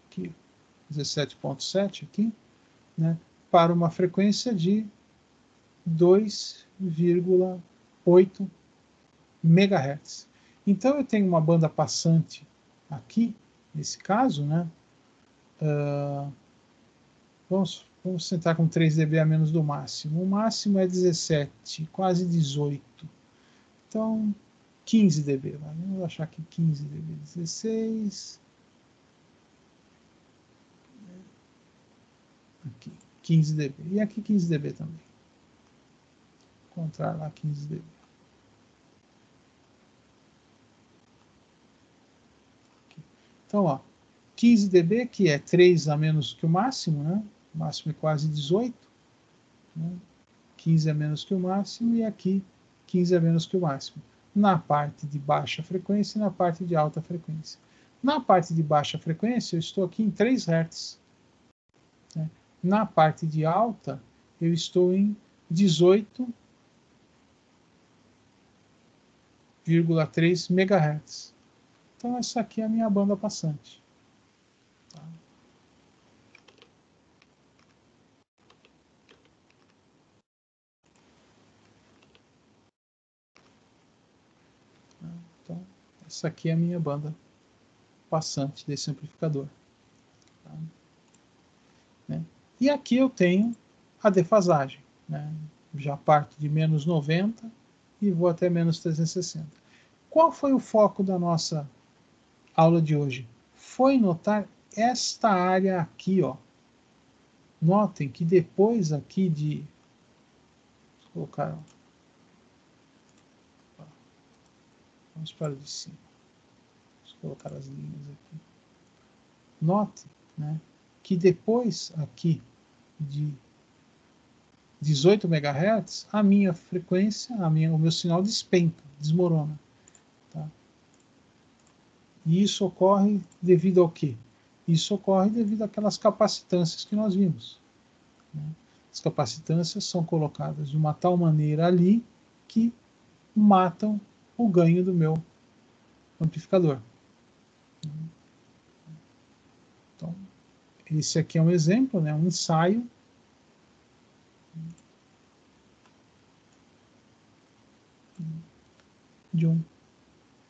aqui, 17,7 aqui, né, para uma frequência de 2,8 MHz. Então eu tenho uma banda passante aqui, nesse caso, né? Vamos tentar com 3 dB a menos do máximo. O máximo é 17, quase 18. Então, 15 dB. Vamos achar aqui 15 dB. 16. Aqui, 15 dB. E aqui 15 dB também. Vou encontrar lá 15 dB. Aqui. Então, ó, 15 dB, que é 3 a menos que o máximo, né? O máximo é quase 18. Né? 15 a menos que o máximo, e aqui 15 a menos que o máximo. Na parte de baixa frequência e na parte de alta frequência. Na parte de baixa frequência, eu estou aqui em 3 Hz. Né? Na parte de alta, eu estou em 18,3 MHz. Então, essa aqui é a minha banda passante. Tá? Então, essa aqui é a minha banda passante desse amplificador. Tá? Né? E aqui eu tenho a defasagem. Né? Já parte de menos 90 e vou até menos 360. Qual foi o foco da nossa aula de hoje? Foi notar esta área aqui, ó. Notem que depois aqui de... Vou colocar... Vamos para o de cima. Vamos colocar as linhas aqui. Note, né, que depois aqui de 18 MHz, a minha frequência, o meu sinal despenca, desmorona. Tá? E isso ocorre devido ao quê? Isso ocorre devido àquelas capacitâncias que nós vimos. Né? As capacitâncias são colocadas de uma tal maneira ali que matam o ganho do meu amplificador. Então, esse aqui é um exemplo, né, um ensaio de um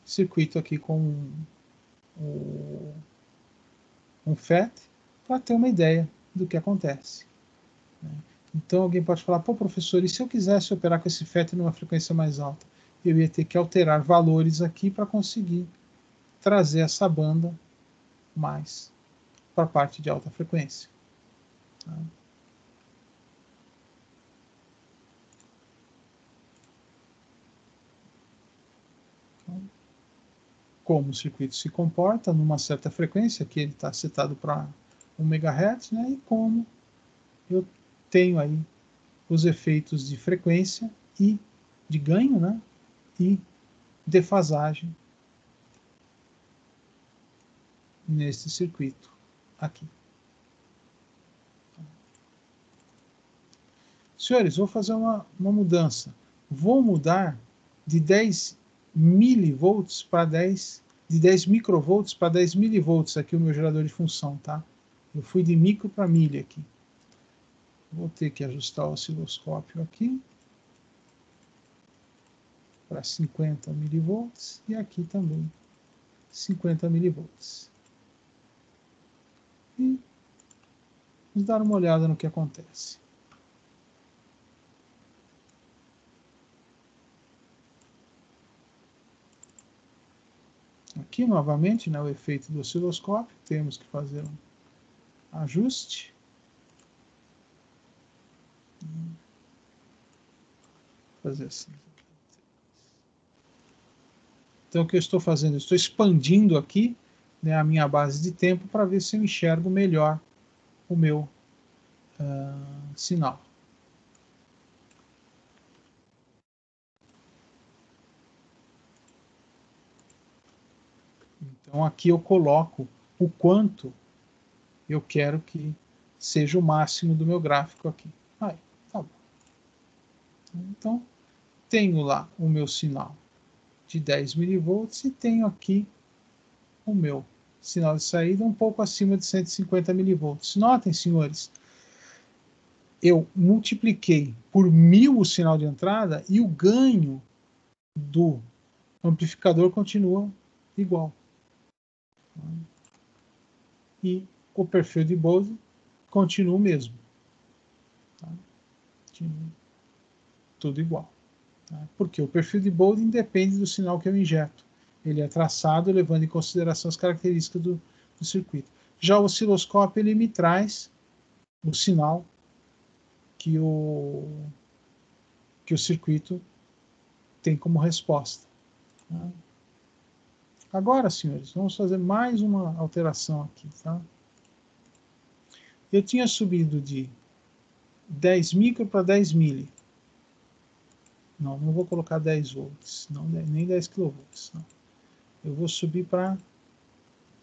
circuito aqui com um FET para ter uma ideia do que acontece. Né? Então alguém pode falar, pô professor, e se eu quisesse operar com esse FET numa frequência mais alta? Eu ia ter que alterar valores aqui para conseguir trazer essa banda mais para a parte de alta frequência. Tá? Então, como o circuito se comporta numa certa frequência, que ele está setado para 1 MHz, né, e como eu tenho aí os efeitos de frequência e de ganho, né, e defasagem nesse circuito aqui. Senhores, vou fazer uma mudança. Vou mudar de 10 milivolts para 10, de 10 microvolts para 10 milivolts aqui o meu gerador de função, tá? Eu fui de micro para milha aqui. Vou ter que ajustar o osciloscópio aqui para 50 milivolts e aqui também 50 milivolts. E vamos dar uma olhada no que acontece. Aqui novamente, né, o efeito do osciloscópio, temos que fazer um ajuste. Fazer assim. Então o que eu estou fazendo? Eu estou expandindo aqui, né, a minha base de tempo para ver se eu enxergo melhor o meu sinal. Então aqui eu coloco o quanto eu quero que seja o máximo do meu gráfico aqui. Aí, tá bom. Então tenho lá o meu sinal de 10 milivolts e tenho aqui o meu sinal de saída um pouco acima de 150 milivolts. Notem, senhores, eu multipliquei por 1000 o sinal de entrada e o ganho do amplificador continua igual. E o perfil de Bose continua o mesmo. Tá? Tudo igual. Tá? Porque o perfil de Bose independe do sinal que eu injeto. Ele é traçado levando em consideração as características do circuito. Já o osciloscópio ele me traz o sinal que o circuito tem como resposta. Tá? Agora, senhores, vamos fazer mais uma alteração aqui. Tá? Eu tinha subido de 10 micro para 10 mili. Não vou colocar 10 volts, não, nem 10 kilovolts. Não. Eu vou subir para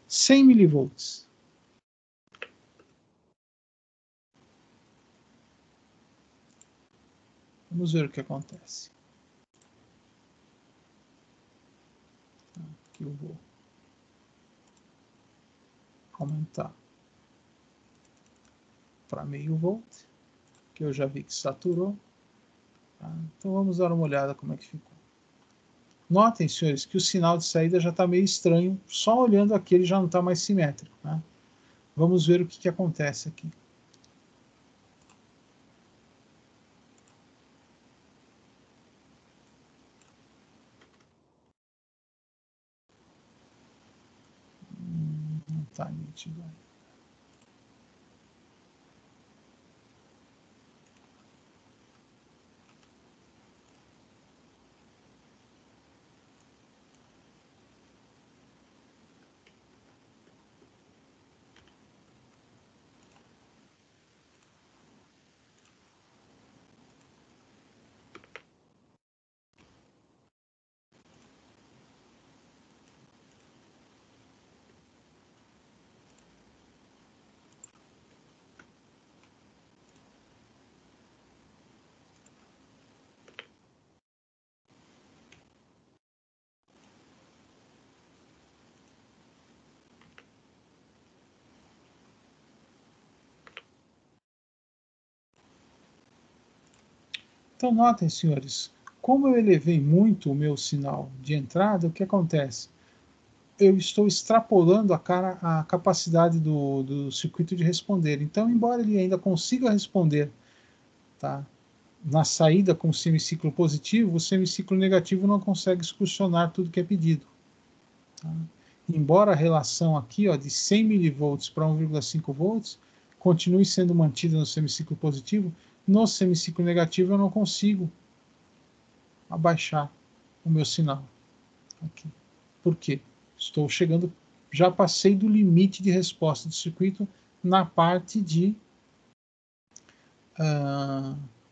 100 milivolts. Vamos ver o que acontece. Aqui eu vou aumentar para meio volt, que eu já vi que saturou. Tá? Então vamos dar uma olhada como é que ficou. Notem, senhores, que o sinal de saída já está meio estranho. Só olhando aqui ele já não está mais simétrico. Tá? Vamos ver o que acontece aqui. Não está nítido aí. Então, notem, senhores, como eu elevei muito o meu sinal de entrada, o que acontece? Eu estou extrapolando a capacidade do circuito de responder. Então, embora ele ainda consiga responder, tá, na saída com o semiciclo positivo, o semiciclo negativo não consegue excursionar tudo que é pedido. Tá? Embora a relação aqui de 100 milivolts para 1,5 volts continue sendo mantida no semiciclo positivo, no semiciclo negativo eu não consigo abaixar o meu sinal. Aqui. Por quê? Estou chegando, já passei do limite de resposta do circuito na parte de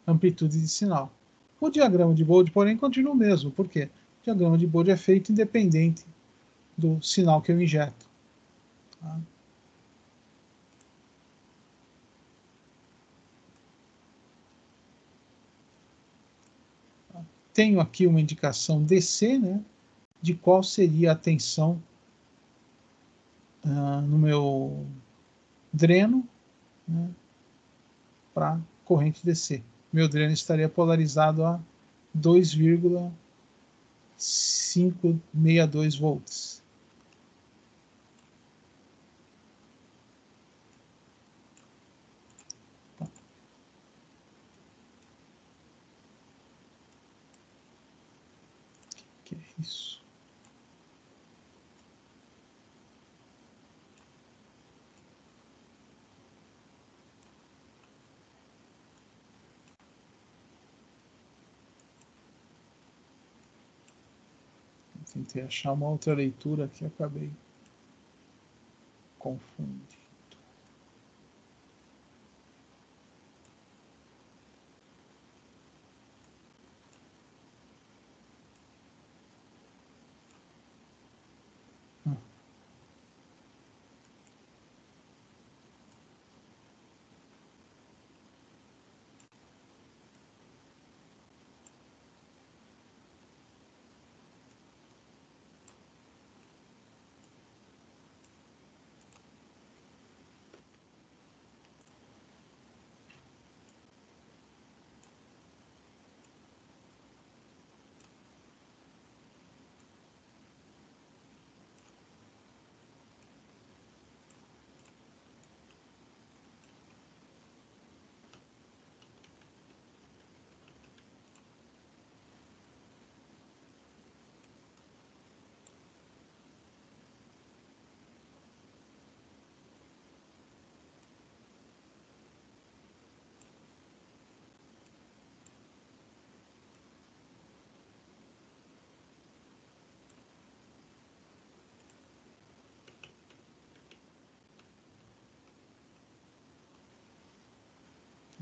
amplitude de sinal. O diagrama de Bode, porém, continua o mesmo. Por quê? O diagrama de Bode é feito independente do sinal que eu injeto. Tá? tenho aqui uma indicação DC, né, de qual seria a tensão no meu dreno, né, para corrente DC. Meu dreno estaria polarizado a 2,562 volts. Que é isso? Tentei achar uma outra leitura que acabei confundindo.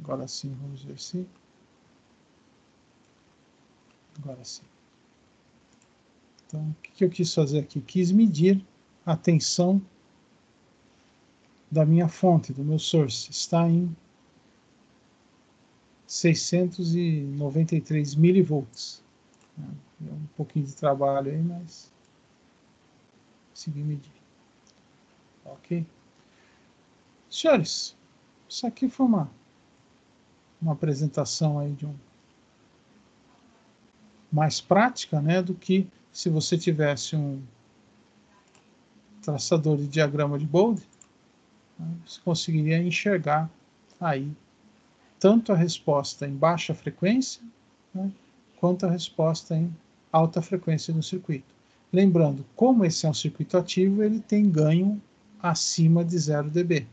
Agora sim, vamos ver se... Agora sim. Então, o que eu quis fazer aqui? Quis medir a tensão da minha fonte, do meu source. Está em 693 milivolts. É um pouquinho de trabalho aí, mas consegui medir. Ok? Senhores, isso aqui foi uma apresentação aí de mais prática, né, do que se você tivesse um traçador de diagrama de Bode, né, você conseguiria enxergar aí tanto a resposta em baixa frequência, né, quanto a resposta em alta frequência no circuito. Lembrando, como esse é um circuito ativo, ele tem ganho acima de 0 dB.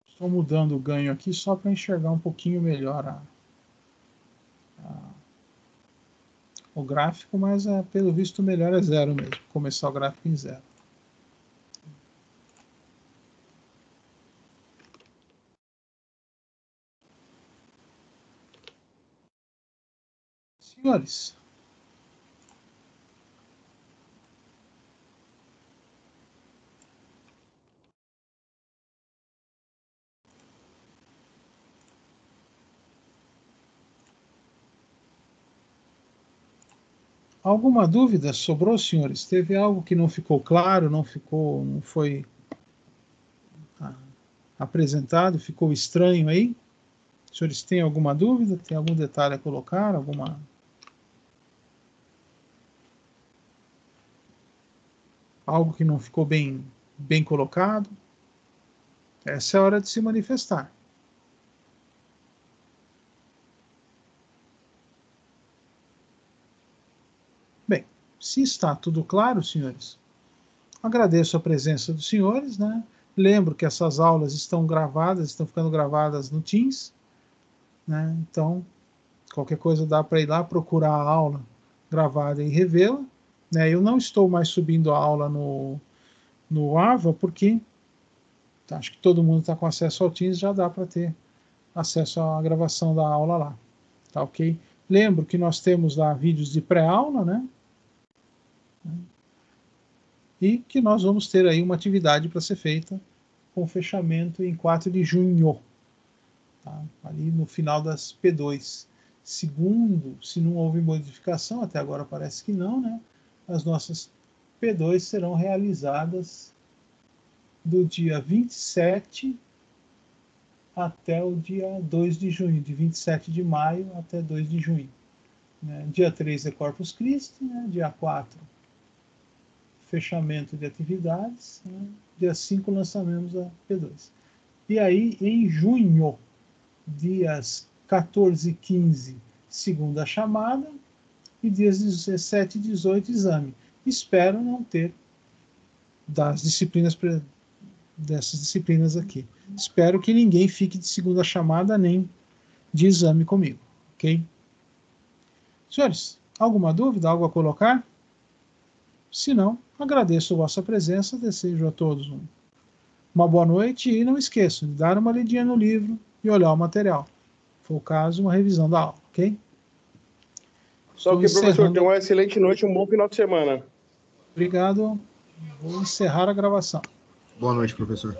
Estou mudando o ganho aqui só para enxergar um pouquinho melhor o gráfico, mas pelo visto o melhor é 0 mesmo, começar o gráfico em 0. Senhores, alguma dúvida sobrou, senhores? Teve algo que não ficou claro, não foi apresentado, ficou estranho aí? Os senhores têm alguma dúvida? Tem algum detalhe a colocar? Algo que não ficou bem colocado? Essa é a hora de se manifestar. Bem, se está tudo claro, senhores, agradeço a presença dos senhores, né? Lembro que essas aulas estão gravadas, estão ficando gravadas no Teams, né? Então, qualquer coisa dá para ir lá procurar a aula gravada e revê-la, né? Eu não estou mais subindo a aula no no AVA, porque acho que todo mundo está com acesso ao Teams, já dá para ter acesso à gravação da aula lá. Tá ok? Lembro que nós temos lá vídeos de pré-aula, né? E que nós vamos ter aí uma atividade para ser feita com fechamento em 4 de junho. Tá? Ali no final das P2. Segundo, se não houve modificação, até agora parece que não, né? As nossas P2 serão realizadas do dia 27 até o dia 2 de junho, de 27 de maio até 2 de junho. Né? Dia 3 é Corpus Christi, né? Dia 4, fechamento de atividades, né? Dia 5, lançamento da P2. E aí, em junho, dias 14 e 15, segunda chamada, e dias 17 e 18, exame. Espero não ter das disciplinas, dessas disciplinas aqui. Espero que ninguém fique de segunda chamada nem de exame comigo, ok? Senhores, alguma dúvida, algo a colocar? Se não, agradeço a vossa presença, desejo a todos uma boa noite e não esqueçam de dar uma lidinha no livro e olhar o material. Se for o caso, uma revisão da aula, ok? Só que, professor, tenha uma excelente noite e um bom final de semana. Obrigado. Vou encerrar a gravação. Boa noite, professor.